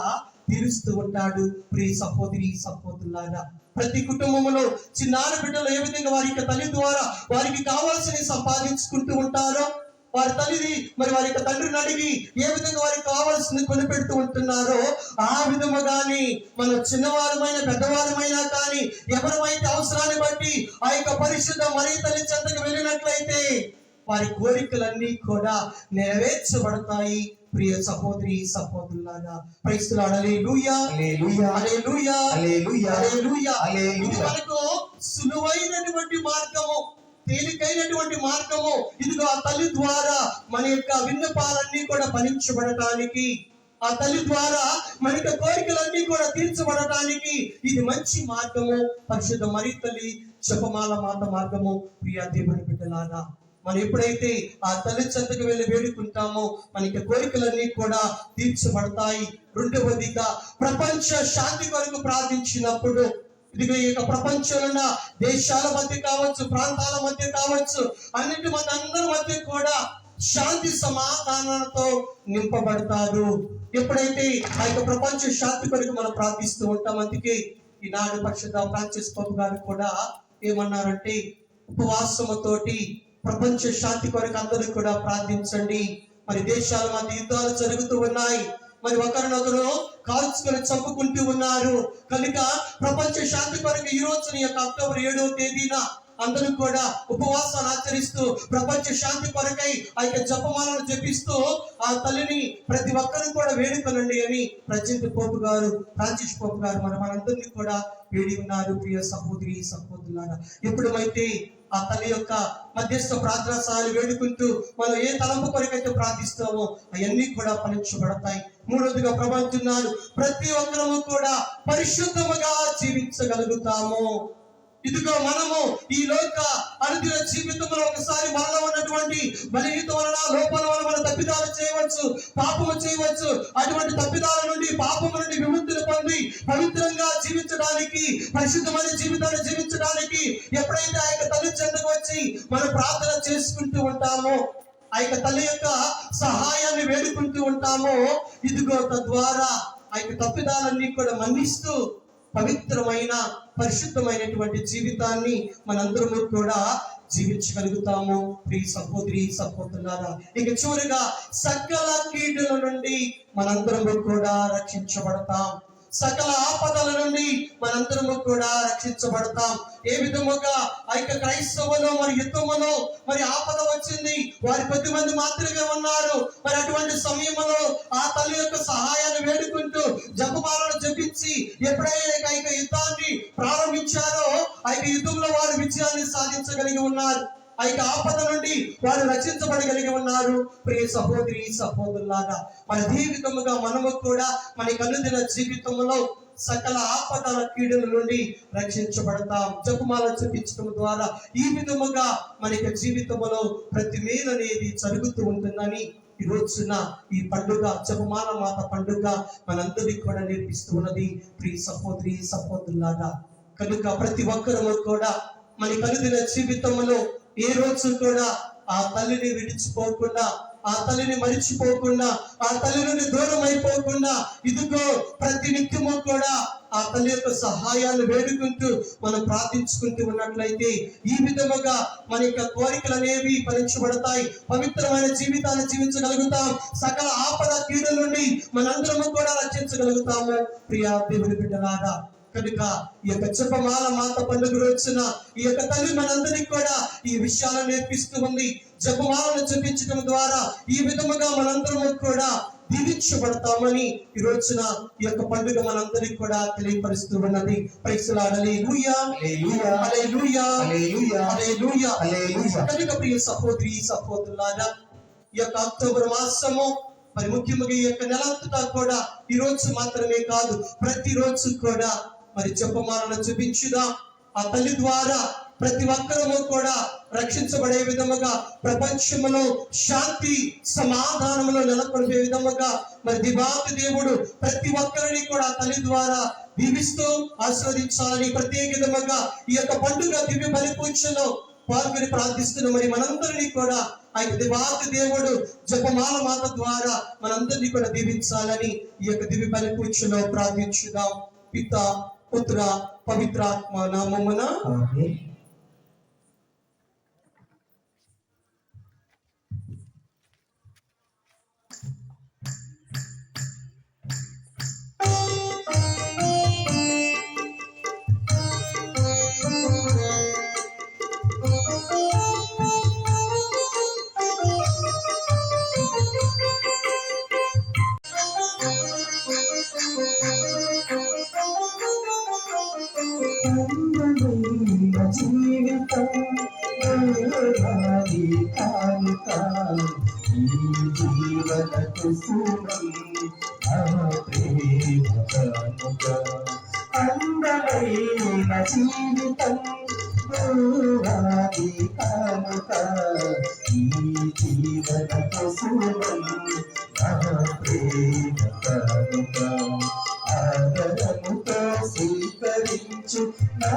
తీరుస్తూ ఉంటాడు. ప్రియ సహోదరి సహోదరులారా, ప్రతి కుటుంబంలో చిన్నారి బిడ్డలు ఏ విధంగా వారి యొక్క తల్లి ద్వారా వారికి కావాల్సినవి సంపాదించుకుంటూ ఉంటారో, వారి తల్లిని మరి వారి యొక్క తండ్రిని అడిగి ఏ విధంగా వారికి కావాల్సింది కొనిపెడుతూ ఉంటున్నారో ఆ విధముగాని మనం చిన్నవారమైన పెద్దవారమైనా కానీ ఎవరైతే అవసరాన్ని బట్టి ఆ యొక్క పరిశుద్ధ మరి తల్లి చెంతకు వెళ్ళినట్లయితే వారి కోరికలన్నీ కూడా నెరవేర్చబడతాయి. ప్రియ సహోదరి సహోదరులారా, ప్రైజ్ ది లార్డ్. హల్లెలూయా, హల్లెలూయా, హల్లెలూయా, హల్లెలూయా, హల్లెలూయా. ఇది హల్లెలూయా. మనకు సులువైనటువంటి మార్గము, తేలికైనటువంటి మార్గము. ఇదిగో ఆ తల్లి ద్వారా మన యొక్క విన్నపాలన్నీ కూడా ఫలించబడటానికి, ఆ తల్లి ద్వారా మన యొక్క కోరికలన్నీ కూడా తీర్చబడటానికి ఇది మంచి మార్గము. పరిశుద్ధ మరి తల్లి జపమాల మాత మార్గము. ప్రియ దేవుని బిడ్డలారా, మనం ఎప్పుడైతే ఆ తల్లి చెంతకు వెళ్ళి వేడుకుంటామో మనకి కోరికలన్నీ కూడా తీర్చబడతాయి. రెండవదిగా ప్రపంచ శాంతి కొరకు ప్రార్థించినప్పుడు ఇదిగో ఈ యొక్క ప్రపంచంలో ఉన్న దేశాల మధ్య కావచ్చు, ప్రాంతాల మధ్య కావచ్చు, అన్నిటి మంది అందరి మధ్య కూడా శాంతి సమాధానాలతో నింపబడతారు. ఎప్పుడైతే ఆ యొక్క ప్రపంచ శాంతి కొరకు మనం ప్రార్థిస్తూ ఉంటాం. అందుకే ఈనాడు పరిశుద్ధ ఫ్రాన్సిస్ పాప్ గారు కూడా ఏమన్నారంటే, ఉపవాసముతోటి ప్రపంచ శాంతి కొరకు అందరూ కూడా ప్రార్థించండి. మరి దేశాల మధ్య యుద్ధాలు జరుగుతూ ఉన్నాయి, మరి ఒకరినొకరు కాల్చుకొని చంపుకుంటూ ఉన్నారు. కనుక ప్రపంచ శాంతి కొరకు ఈ రోజున యొక్క అక్టోబర్ 7వ తేదీన అందరూ కూడా ఉపవాసాలు ఆచరిస్తూ ప్రపంచ శాంతి కొరకై ఆ యొక్క జపమాలను జపిస్తూ ఆ తల్లిని ప్రతి ఒక్కరూ కూడా వేడుకలండి అని ప్రజెంట్ పోపు గారు, ఫ్రాన్సిస్ పోపు గారు మనందరినీ కూడా వేడి ఉన్నారు. ప్రియ సహోదరి సహోదరులారా, ఎప్పుడైతే ఆ తల్లి యొక్క మధ్యస్థ ప్రార్థనా సహాయాలు వేడుకుంటూ మనం ఏ తలంపు కొరకైతే ప్రార్థిస్తామో అవన్నీ కూడా ఫలించబడతాయి. మూడవదిగా ప్రభు అంటున్నారు, ప్రతి ఒక్కరము కూడా పరిశుద్ధముగా జీవించగలుగుతాము. ఇదిగో మనము ఈ లోక అనుదిన జీవితంలో ఒకసారి మనలో ఉన్నటువంటి బలహీనత వలన, లోపాల వలన మనం తప్పిదాలు చేయవచ్చు, పాపము చేయవచ్చు. అటువంటి తప్పిదాల నుండి, పాపము నుండి విముక్తిని పొంది పవిత్రంగా జీవించడానికి, పరిశుద్ధమైన జీవితాన్ని జీవించడానికి ఎప్పుడైతే ఆ యొక్క తల్లి చెంతకు వచ్చి మనం ప్రార్థన చేసుకుంటూ ఉంటామో, ఆ యొక్క తల్లి యొక్క సహాయాన్ని వేడుకుంటూ ఉంటామో, ఇదిగో తద్వారా ఆ యొక్క తప్పిదాలన్నీ కూడా మన్నిస్తూ పవిత్రమైన పరిశుద్ధమైనటువంటి జీవితాన్ని మనందరము కూడా జీవించగలుగుతాము. ప్రియ సహోదరి సహోదరులారా, ఇక చివరిగా సకల కీడుల నుండి మనందరము కూడా రక్షించబడతాం. సకల ఆపదల నుండి మనందరము కూడా రక్షించబడతాం. ఏ విధముగా ఆ యొక్క క్రైస్తవులో మరి యుద్ధములో మరి ఆపద వచ్చింది, వారి 10 మంది మాత్రమే ఉన్నారు. మరి అటువంటి సమయంలో ఆ తల్లి యొక్క సహాయాన్ని వేడుకుంటూ జపమాలను జపించి ఎప్పుడైతే ఆ యొక్క యుద్ధాన్ని ప్రారంభించారో ఆ యొక్క యుద్ధంలో వారు విజయాన్ని సాధించగలిగి ఉన్నారు. ఆ యొక్క ఆపద నుండి వారు రక్షించబడగలిగి ఉన్నారు. ప్రియ సహోదరి సహోదరులారా, మన జీవితముగా మనము కూడా మన అనుదిన జీవితంలో సకల ఆపదల కీడుల నుండి రక్షించబడతాం. జపమాల జపించడం ద్వారా ఈ విధముగా మన యొక్క జీవితంలో ప్రతి మేలు అనేది జరుగుతూ ఉంటుందని ఈ రోజున ఈ పండుగ, జపమాల మాత పండుగ మనందరికీ కూడా నేర్పిస్తూ ఉన్నది. ప్రియ సహోదరి సహోదరులారా, కనుక ప్రతి ఒక్కరూ కూడా మన అనుదిన జీవితంలో ఏ రోజు కూడా ఆ తల్లిని విడిచిపోకుండా, ఆ తల్లిని మరిచిపోకుండా, ఆ తల్లి నుండి దూరం అయిపోకుండా, ఇదిగో ప్రతి నిత్యము కూడా ఆ తల్లి యొక్క సహాయాన్ని వేడుకుంటూ మనం ప్రార్థించుకుంటూ ఉన్నట్లయితే ఈ విధముగా మన యొక్క కోరికలు అనేవి ఫలించబడతాయి. పవిత్రమైన జీవితాన్ని జీవించగలుగుతాం. సకల ఆపద కీడుల నుండి మనందరము కూడా రక్షించగలుగుతాము. ప్రియా దేవుని బిడ్డలారా, కనుక ఈ యొక్క జపమాల మాత పండుగ రోజున ఈ యొక్క తల్లి మనందరికి కూడా ఈ విషయాలను నేర్పిస్తూ ఉంది. జపమాలను జపించడం ద్వారా ఈ విధముగా మనందరము కూడా దీవించబడతామని ఈ రోజున ఈ యొక్క పండుగ మనందరికి కూడా తెలియపరుస్తూ ఉన్నది. Praise the lord. హల్లెలూయా, హల్లెలూయా, హల్లెలూయా, హల్లెలూయా, హల్లెలూయా. కనుక ప్రియ సహోదరి సహోదరులారా, ఈ యొక్క అక్టోబర్ మాసము మరి ముఖ్యంగా ఈ యొక్క నెలంతటా కూడా ఈ రోజు మాత్రమే కాదు, ప్రతిరోజు కూడా మరి జపమాలను జపించుదాం. ఆ తల్లి ద్వారా ప్రతి ఒక్కరము కూడా రక్షించబడే విధముగా, ప్రపంచంలో శాంతి సమాధానములో నెలకొల్పే విధముగా మరి దివాతి దేవుడు ప్రతి ఒక్కరిని కూడా తల్లి ద్వారా దీవిస్తూ ఆశీర్వదించాలని ప్రత్యేక విధముగా ఈ యొక్క పండుగ దివ్య బలిపూజలో పాల్గొని ప్రార్థిస్తున్న మరి మనందరినీ కూడా ఆ దివాతి దేవుడు జపమాల మాత ద్వారా మనందరినీ కూడా దీవించాలని ఈ యొక్క దివ్య బలిపూజలో ప్రార్థించుదాం. పిత, పుత్ర, పవిత్రాత్మ నామమున ఆమేన్. జీవితం దేవాది కానుక, ఈ జీవన కుసుమం నా ప్రేమ కానుక. అందమైన జీవితం దేవాది కానుక, ఈ జీవన కుసుమం నా ప్రేమ కానుక. ఆదరముతో స్వీకరించు నా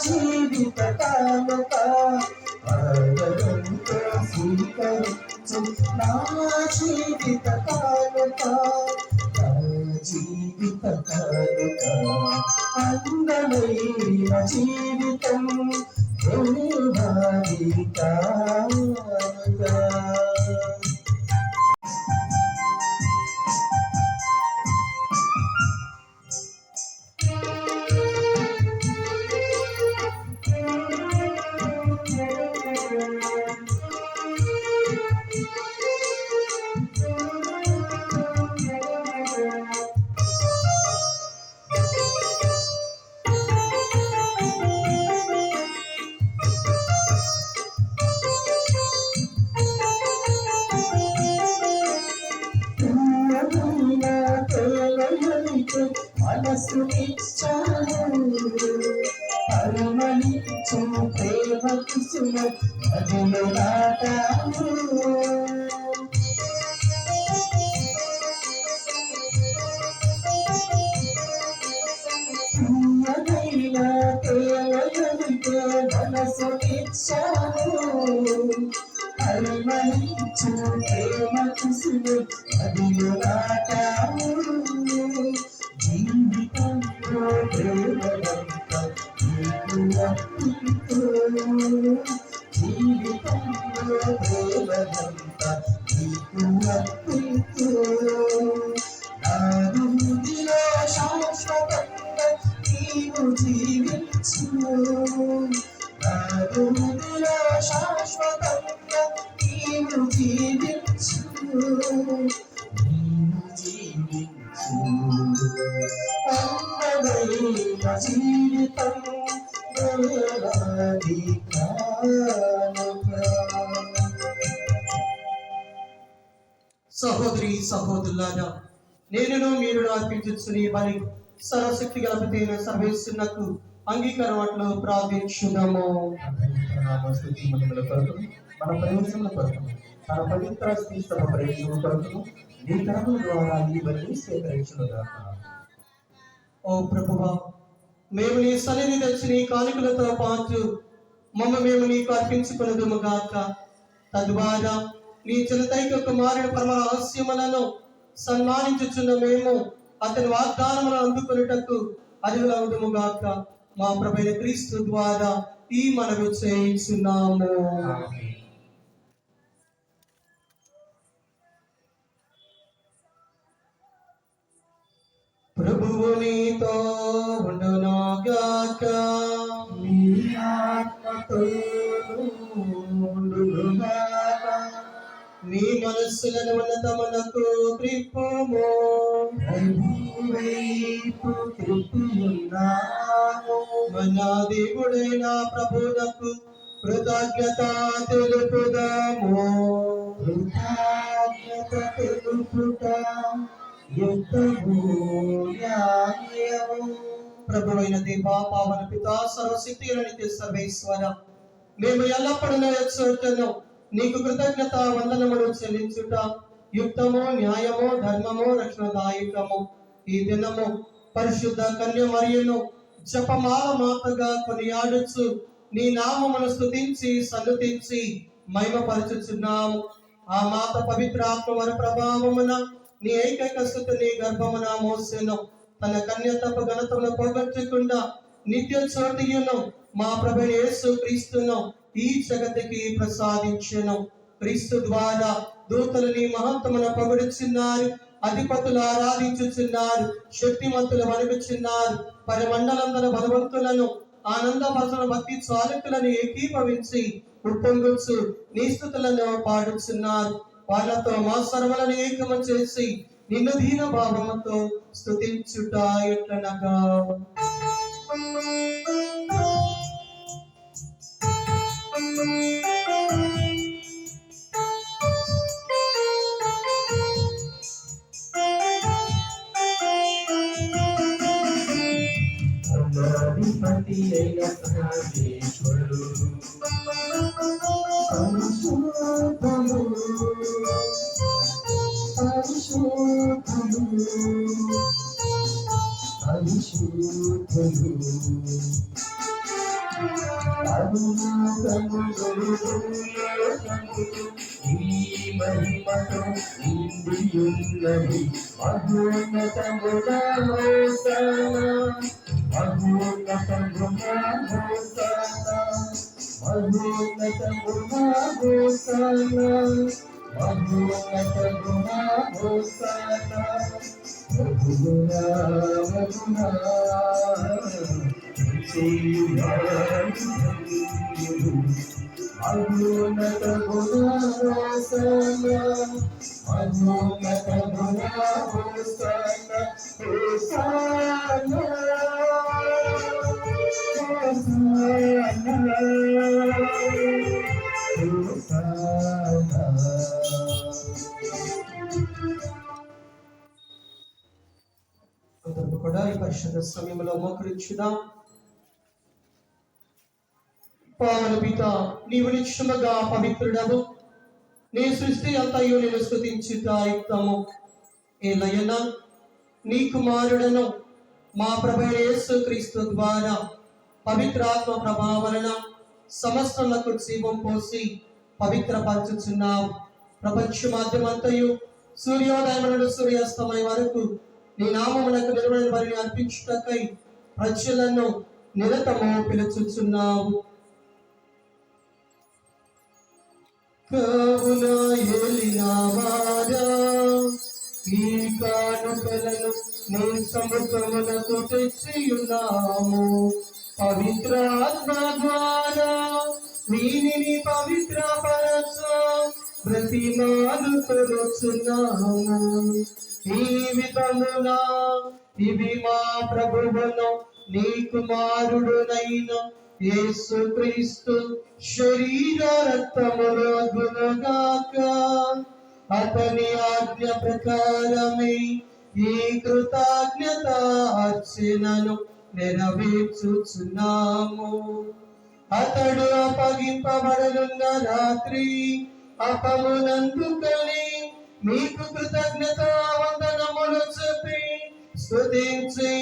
జీవిత కానుక, ఆదరముతో స్వీకరించు నా జీవిత కానుక, నా జీవిత కానుక. అందమైన జీవితం దేవాది కానుక. మనసునిచ్చాను పరిమళించు ప్రేమ కుసుమ నదులు నాటాను. పరిమళించు ప్రేమ కుసులు అదిలో నాటావు జీవితంలో ప్రేమలంతా నీకు అర్పితో జీవితంలో ప్రేమలంతా నీకు అర్పితో నాదులో శాశ్వతంగా నీవు జీవించు నాదులో శాశ్వతంగా నీవు జీవించు నీవు జీవించు అందమైన జీవితం వేలాది కానుక. సహోదరి సహోదరులారా, నేను మీరు అర్పించుచుని బలి సర్వశక్తి గలపతైన సర్వేశ్వరునకు అంగీకారం అట్లు ప్రార్థించుదాము. స్తుతి మహిమల కొరకు మన ప్రయోజనముల కొరకు మన పవిత్ర శ్రీస్తమ ప్రయోజనం కొరకు నీ కరముల ద్వారా ఈ బలిని స్వీకరించునుగాక. ఓ ప్రభువా, మేము నీ సన్నిధి తెచ్చి నీ కానుకలతో పాటు మేము నీకు అర్పించుకున్నదుము గాక. తద్వారా నీ జనతైక కుమారుడు పరమ రహస్యములను సన్మానించుచున్న మేము అతని వాగ్దానములను అందుకునేటకు అర్హులవుదుము గాక. మా ప్రభువైన క్రీస్తు ద్వారా ఈ మనవి చేయించున్నాము. ప్రభువు నీతో ఉండును గాక. నీ ఆత్మతోను ఉండునుగాక. నీ మనస్సులను ఉన్నతమునకు త్రిప్పుము. ప్రభువైపు త్రిప్పుయున్నాము. మన దేవుడైన ప్రభువునకు కృతజ్ఞత తెలుపుదాము. కృతజ్ఞత తెలుపుట యుద్ధము న్యాయము. ప్రభువైన దేవ, పావన పిత, సర్వశక్తి నిత్య సర్వేశ్వర, మేము ఎల్లప్పుడూ చోటను నీకు కృతజ్ఞత వందనములు చెల్లించుట యుక్తము, న్యాయము, ధర్మము, రక్షణదాయకము. ఈ దినము పరిశుద్ధ కన్య మరియును జపమాల మాతగా కొనియాడుచు నీ నామమును స్తుతించి సన్నుతించి మహిమపరచుచున్నాము. ఆ మాత పవిత్ర ఆత్మ వర ప్రభావమున నీ ఏకైక స్తుతిని గర్భమున మోసెను. తన కన్యతపు ఘనతను పోగొట్టకుండా నిత్య చోటియును మా ప్రభువైన యేసు క్రీస్తును ఈ జగతికి ప్రసాదించెను. క్రీస్తు ద్వారా దూతలు నీ మహత్వమును పొగడుచున్నారు, అధిపతులు ఆరాధించుచున్నారు, శక్తిమంతులు వణుకుచున్నారు, పరిమండలందర బలవంతులను ఆనందపరచన భక్తి చాలకులను ఏకీభవించి ఉప్పొంగుచు నీ స్తుతులను పాడుచున్నారు. వాళ్ళతో మా సర్వలను ఏకము చేసి నిన్ను దీన భావముతో స్తుతించుట ఎట్లనగా. అధిపతి అయిన సర్వేశ్వరుడు పరిశుద్ధుడు పరిశుద్ధుడు పరిశుద్ధుడు ఈ మహిమతో నిండియున్నది మహోన్నతమున హోసన్న మహోన్నతమున హోసన్న మహోన్నతమున హోసన్న మహోన్నతమున హోసన్న ప్రభువునా ప్రభువునా అధోన్నత గుణాసన అధోన్నత గుణాసన హోసన్న కూడా ఈ పరిశుద్ధ సమయంలో మోకరించుదాం. పావన పిత, నీవు నిశ్చయముగా పవిత్రుడవు. నీ సృష్టి అంతయు నేను స్తుతించుట యుక్తము. ఏలయనా నీ కుమారుడను మా ప్రభువైన యేసు క్రీస్తు ద్వారా పవిత్రాత్మ ప్రభావమున సమస్తములకు జీవం పోసి పవిత్రపరచుచున్నావు. ప్రపంచ మాధ్యమంతయు సూర్యోదయం నుండి సూర్యాస్తమయం వరకు నీ నామమునకు నిలబడిన వారిని అర్పించుటకై ప్రజలను నిరతము పిలుచుచున్నావు. కావున ఏలినవాడా, ఈ కానుకలను నీ సముఖమునకు తెచ్చియున్నాము. పవిత్రాత్మ ద్వారా వీనిని పవిత్రపరచ బ్రతిమాలుకొనుచున్నాము. ఈ విధమున ఇవి మా ప్రభువును నీ కుమారుడునైన యేసుక్రీస్తు శరీర రక్తములు అగునుగాక. అతని ఆజ్ఞ ప్రకారమే ఈ కృతజ్ఞత అర్చనను నెరవేర్చుచున్నాము. అతడు అప్పగింపబడనున్న రాత్రి అపమునందుకని మీకు కృతజ్ఞత వందనములు చెప్పి స్తుతించి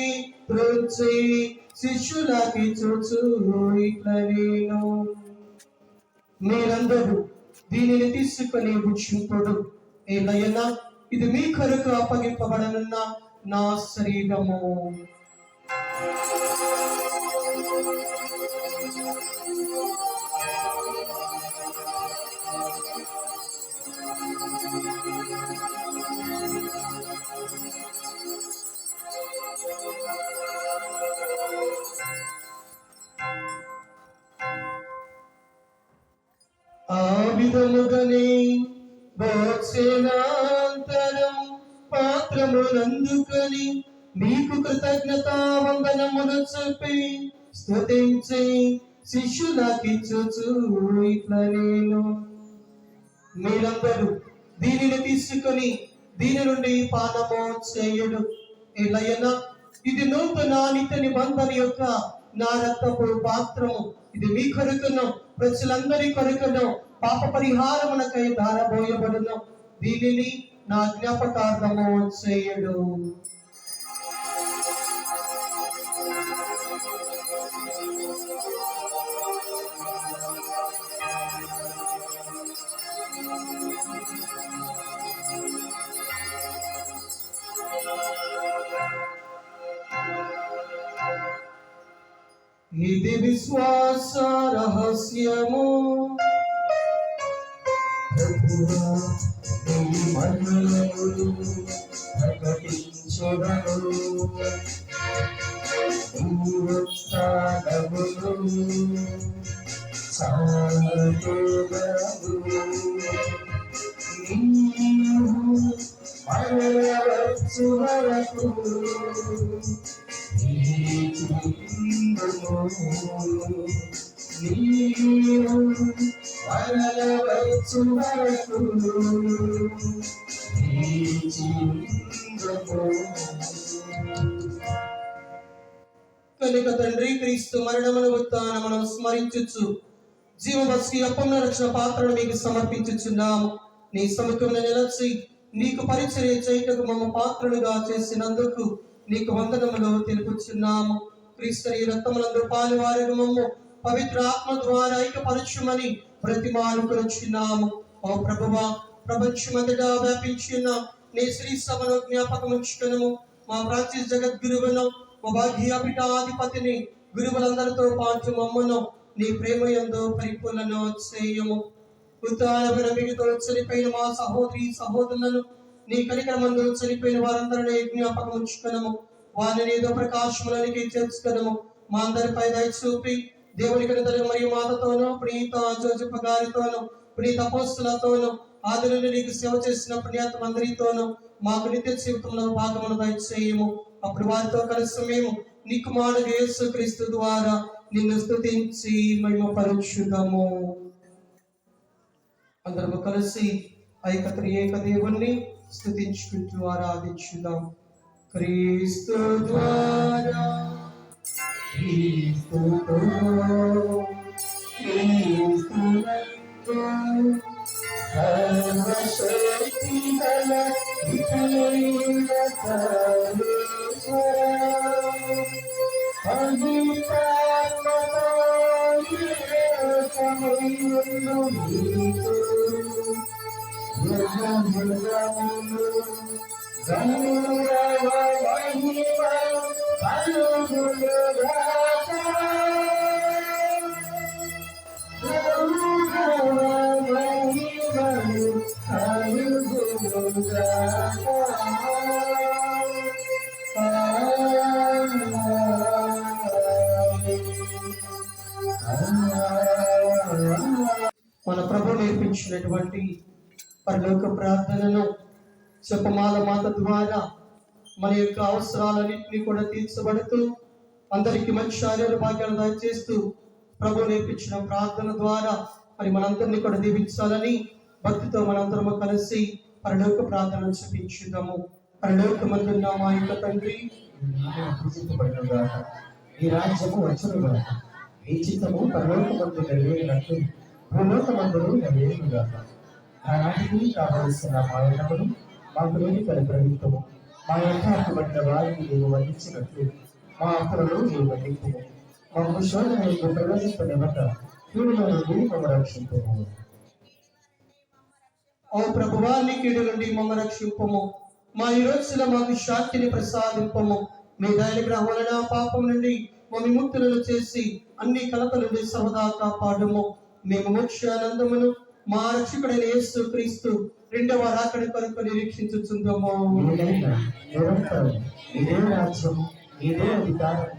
త్రుంచి శిష్యులకి చూచు ఇట్లా నేను, మీరందరూ దీనిని తీసుకొని భుక్షింపుడు. ఏలయనా, ఇది మీ కొరకు అప్పగింపబడనున్న నా శరీరము. ఆ విధముగానే భోజనాంతరం పాత్రమునందుకొని మీకు కృతజ్ఞత వందనములు చెప్పి స్తుతించి శిష్యులకిచ్చుచు ఇట్లా నేను, మీరందరూ దీనిని తీసుకొని దీని నుండి పానము చేయుడు. ఏలయనా, ఇది నూతన నిత్య నిబంధన యొక్క నా రక్తపు పాత్రము. ఇది మీ కొరకును ప్రజలందరి కొరకును పాప పరిహారమునకై ధారబోయబడును. దీనిని నా జ్ఞాపకార్థము చేయుడు. ఇది విశ్వాస రహస్యము. కనుక తండ్రి, క్రీస్తు మరణమును ఉత్థానమును స్మరించుచు జీవవస్తి అప్పమున రక్షణ పాత్రను మీకు సమర్పించుచున్నాము. నీ సముఖమున నిలచి నీకు పరిచర్య చేయుటకు మమ్మ పాత్రలుగా చేసినందుకు నీకు వందనములు తెలుపుచున్నాము. క్రీస్తు నీ రక్తములందు పాలువారిగా మమ్ము పవిత్ర ఆత్మ ద్వారా ఐక్యపరచుమని బ్రతిమాలుకొనుచున్నాము. ఓ ప్రభువా, ప్రపంచమంతటా వ్యాపించిన నీ శ్రీ సభను జ్ఞాపకముంచుకొనుము. మా ప్రాచ్య జగద్గురువును, మా భాగ్యాపిఠాధిపతిని, గురువులందరితో పాటు మమ్మను నీ ప్రేమ యందు పరిపూర్ణను చేయము. ఉత్తానమైన మిగతా చనిపోయిన మా సహోదరి సహోదరులను నీ కనికరమందు చనిపోయిన వారందరినీ జ్ఞాపకముంచుకొనుము. వారిని ఏదో ప్రకాశములనికి చేర్చుకొనుము. మా అందరిపై దయ చూపి దేవుని కనితలు మరియు మాతతోనూ పునీత జోజప్ప గారితోనూ పునీత అపోస్తులతోనూ ఆది నుండి నీకు సేవ చేసిన పుణ్యాత్మ అందరితోనూ మాకు నిత్య జీవితంలో భాగమును దయచేయము. అప్పుడు వారితో కలిసి మేము నీ కుమారుడు యేసుక్రీస్తు ద్వారా నిన్ను స్తుతించి మహిమపరచుదాము. అందరము కలిసి ఐక్యత ఏక దేవుణ్ణి స్తుతించుకుంటూ ఆరాధించుదాం. క్రీస్తు ద్వారా సర్వశక్తి గల పవిత్రాత్మతో మృగములు గౌరవ మహిమ కలుగునుగాక. గౌరవ మహిమలు కలుగునుగాక. మన ప్రభు నేర్పించినటువంటి పరలోక ప్రార్థనను జపమాల మాత ద్వారా మన యొక్క అవసరాలన్నింటినీ కూడా తీర్చబడుతూ అందరికీ మంచి ఆరోగ్య భాగ్యాలు దయచేస్తూ ప్రభు నేర్పించిన ప్రార్థన ద్వారా మరి మనందరినీ కూడా దీవించాలని భక్తితో మనందరము కలిసి పరలోక ప్రార్థనను చూపించుదాము. పరలోకమందున్న మా యొక్క తండ్రి, పూజింపబడునుగాక. ఈ రాజ్యము వచ్చునుగాక. ఈ చిత్తము పరలోకమందు నెరవేరినట్లు భూలోకమందును నెరవేరునుగాక. ఆనాటికి కావలసిన మా యొక్కను మాకు లేని కలిగ్రహించము. మా యొక్క హక్కుబడిన వారిని నీవు వధించినట్లు మా అప్పులను నీవు వధించము. మాకు శోధనకు ప్రవేశింపనివ్వక కీడులో నుండి మమ్మ రక్షింపము. ఓ ప్రభువా, నీ కీడు నుండి మమ్మ రక్షింపము. మా ఈ రోజున మాకు శాంతిని ప్రసాదింపము. మీ దయానుగ్రహం వలన పాపం నుండి మా విముక్తులను చేసి అన్ని కలత నుండి సర్వదా కాపాడము. మేము మోక్షానందమును మా రక్షకుడైన యేసు క్రీస్తు రెండవ రాకడ కొరకు నిరీక్షించుచుందము. ఇదే రాజ్యం, ఇదే అధికారం,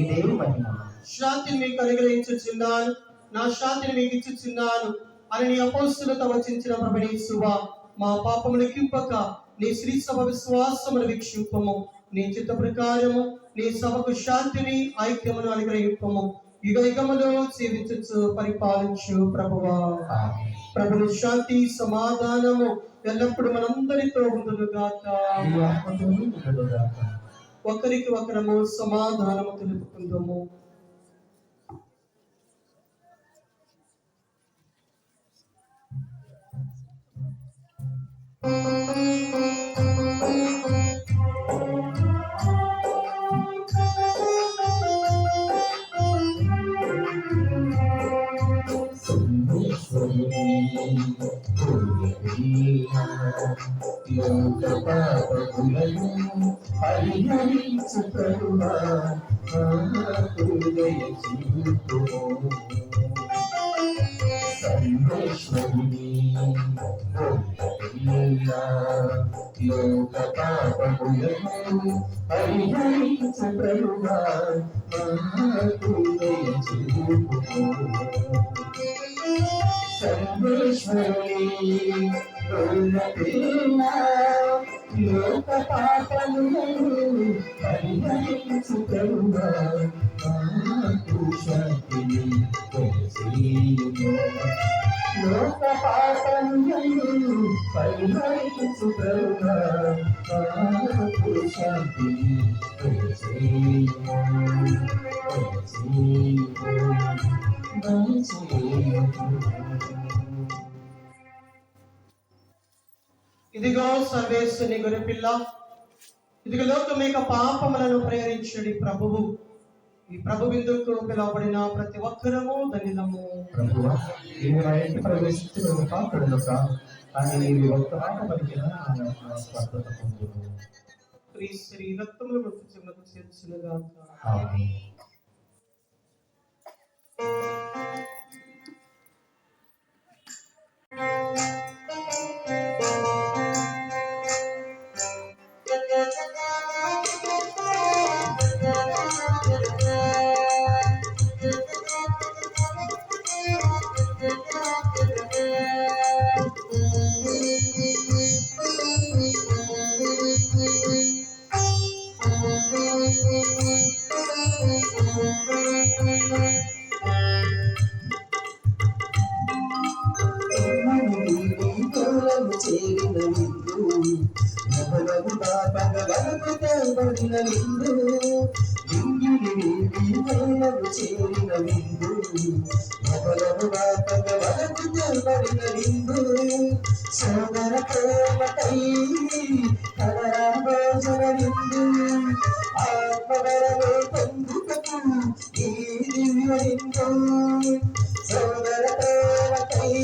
ఇదే మహిమ. శాంతిని మీకు అనుగ్రహించుచున్నాను, నా శాంతిని మీకు ఇచ్చుచున్నాను అని నీ అపోస్తులతో వచించిన ప్రభుని యేసువా, మా పాపమును కింపక నీ శ్రీ సభ విశ్వాసమును వీక్షింపము. నీ చిత్త ప్రకారము నీ సభకు శాంతిని ఐక్యమును అనుగ్రహింపము. యుగ యుగములో జీవించు పరిపాలించు ప్రభువా. ప్రభుని శాంతి సమాధానము ఎల్లప్పుడు మనందరితో ఉండునుగాక. ఒకరికి ఒకరము సమాధానము తెలుపుకుందాము. లోక పాపములను పరిహరించు ప్రభువా, హృదయ చూపుము. సర్వేశ్వరుని లోక పాపములను పరిహరించు ప్రభువా, హృదయ చూపుము. సర్వేశ్వరుని లోక పాపములను పరిహరించు ప్రభువా, శాంతిని దయచేయుము. లోక పాపములను పరిహరించు ప్రభువా, శాంతిని దయచేయుము. ఇదిగో సర్వేశ్వరుని గొర్రెపిల్ల, ఇదిగో లోకం యొక్క పాపములను పరిహరించుడి ప్రభువు. ఈ ప్రభు విందుకు పిలువబడిన ప్రతి ఒక్కరము ధన్యులము. ప్రభువా, నేను నా ఇంటి ప్రవేశించి మేము పాత్రలు కాదు, కానీ నీవు ఒక్క మాట పలికిన స్వస్థత పొందును. శ్రీ రక్తములు మృత్యులకు చేర్చునుగాక. ఆమేన్. సోదర ప్రేమకై ఆత్మవరమే పొందుటకు ఈ దివ్యలింగం. సోదర ప్రేమకై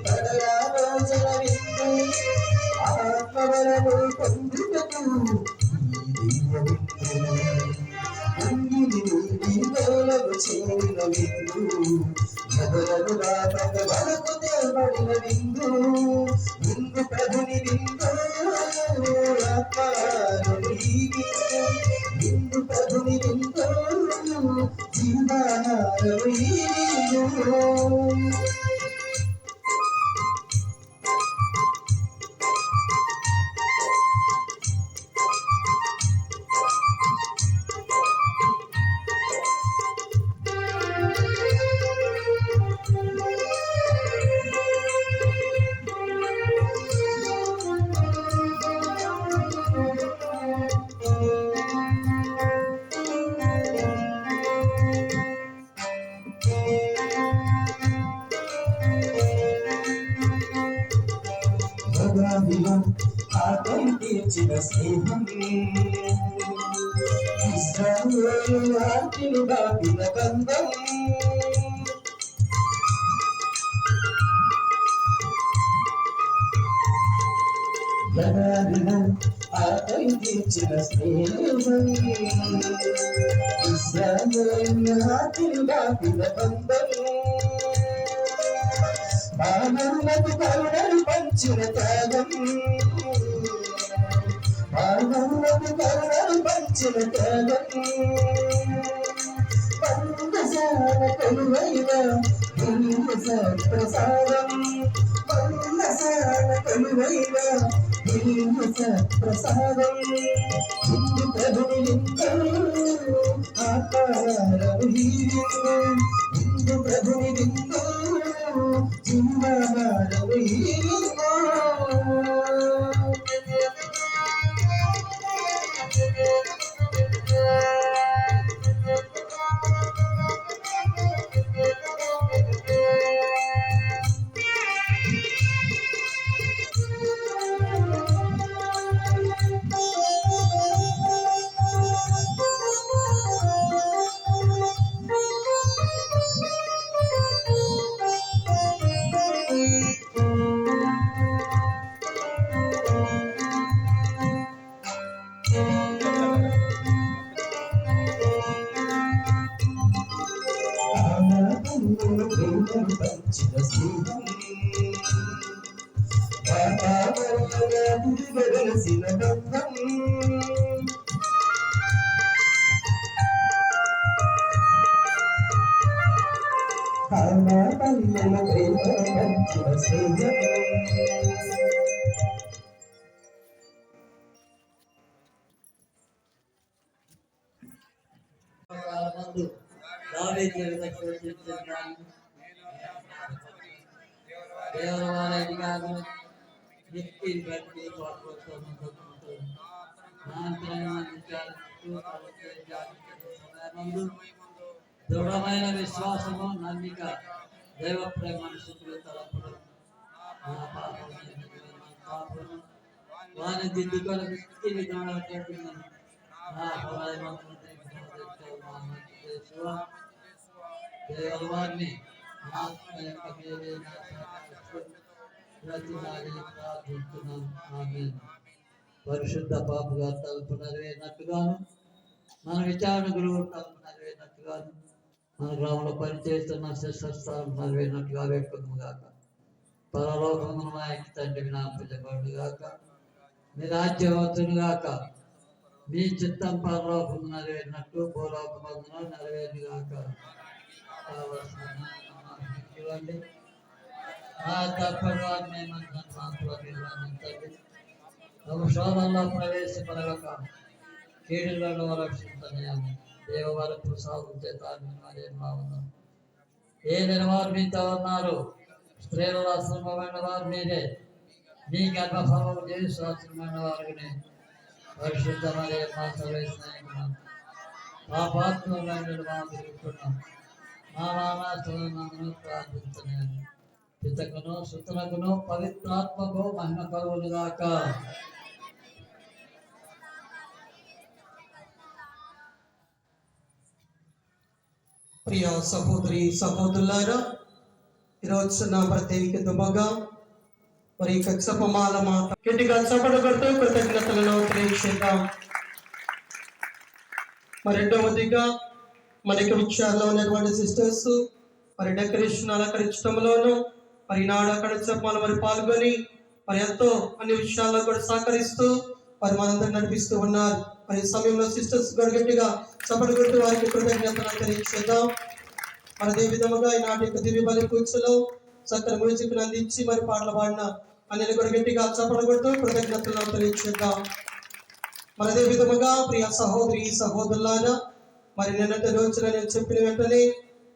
పరరామోజనలింగం. వరము పొందుటకు ఈ దివ్య విందులకు చేరిన విందు గదరముగా పగవలకు తేబడిన విందు విందు ప్రభుని విందు ఆత్మాను ఈ విందు విందు ప్రభుని విందు జీవనారము ఈ విందు. ఆకలి తీర్చిన స్నేహం ఇశ్రాయేలు ఆజ్ఞలు దాటిన బంధం ఆకలి తీర్చిన స్నేహం ఇశ్రాయేలు ఆజ్ఞలు దాటిన బంధం మానవులకు కరుణను పంచిన త్యాగం మానవులకు కరుణను పంచిన త్యాగం పన్నసాల కొలువైన ప్రసాదం పన్నసాల కొలువైన ప్రసాదం హిందు ప్రభుని ఆకారము హిందు ప్రభుని విందు జీవనారము పంచిన స్నేహం వెలసిన బంధం పల్లెల ప్రేమ పంచిన స్నేహం దేవరాధికారు దృఢమైన విశ్వాసము నమ్మిక దైవ ప్రేమ తలపుడు వారిని దిద్దుకొని వ్యక్తి విధానం దేవాన్ని పరిశుద్ధ పాపగా తలుపు నెరవేరినట్టుగాను మన విచారణ గురువు తలుపు నెరవేరినట్టుగాను మన గ్రామంలో పనిచేస్తున్న శిష్టాలు నెరవేరినట్టుగా వేడుకుందాం గాక. పరలోకమున మా యొక్క తండ్రి నామపూజపడు గాక, మీ రాజ్యవంతుని గాక, మీ చిత్తం పరలోకము నెరవేరినట్టు భూలోకమందున నెరవేరు గాక. ఇవ్వండి తప్పని శోభంలో ప్రవేశపడక కీడులను రక్షించని దేవవారి ప్రసాదం చేత ఏ వారు మీతో ఉన్నారు, స్త్రీల అసమమైన వారు మీరే, మీ గర్భఫలం జీవిశ్వాసమైన వారిని పరిశుద్ధమైన మా సర్వేశ్వర పాపాత్మమైన మా తిరుగుతున్నాం మా నానాను ప్రార్థించలేను. పితకును సుతనకును పవిత్రాత్మకు మహిమ కలుగును గాక. ప్రియ సహోదరి సహోదరులారా, ఈరోజు నా ప్రత్యేక దుమ్మగా మరి ఇక జపమాల మాత గట్టిగా చప్పట్లు కొడుతూ కృతజ్ఞతలను తెలియజేద్దాం. మరి రెండవదిగా మనకి విషయాల్లో ఉన్నటువంటి సిస్టర్స్ మరి డెకరేషన్ అలంకరించడంలోను మరి ఈనాడు అక్కడ జపమాల మరి పాల్గొని మరి ఎంతో అన్ని విషయాల్లో కూడా సహకరిస్తూ మరి మనందరూ నడిపిస్తూ ఉన్నారు. మరి ఈ సమయంలో సిస్టర్స్ కూడా గట్టిగా చప్పట్లు కొడుతూ వారికి కృతజ్ఞతలను తెలియజేద్దాం. మరి అదే విధముగా ఈనాటి యొక్క దివ్య బలి పూజలో చక్కని మ్యూజిక్ అందించి మరి పాటలు పాడిన అన్ని కూడా గట్టిగా చప్పట్లు కొడుతూ కృతజ్ఞతలను తెలియజేద్దాం. మరి అదే విధముగా ప్రియ సహోదరి సహోదరులారా మరి నిన్నటి రోజున నేను చెప్పిన వెంటనే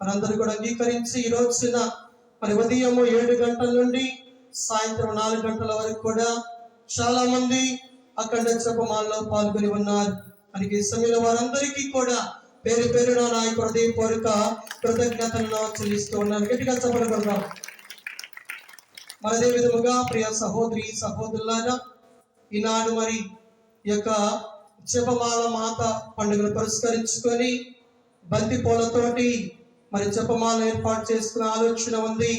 మనందరూ కూడా అంగీకరించి ఈ రోజున మరి ఉదయం 7 గంటల నుండి సాయంత్రం 4 గంటల వరకు కూడా చాలా మంది అఖండ జపమాలలో పాల్గొని ఉన్నారు. మనకి ఈ సమయంలో వారందరికీ కూడా పేరు పేరున నా యొక్క హృదయపూర్వక కృతజ్ఞతలను చెల్లిస్తూ ఉన్నాను. గట్టిగా చప్పట్లు కొడదాం. మరి అదే విధముగా ప్రియ సహోదరి సహోదరులారా ఈనాడు మరి ఈ యొక్క జపమాల మాత పండుగను పురస్కరించుకొని బంతి పూలతోటి మరి జపమాల ఏర్పాటు చేసుకునే ఆలోచన ఉంది.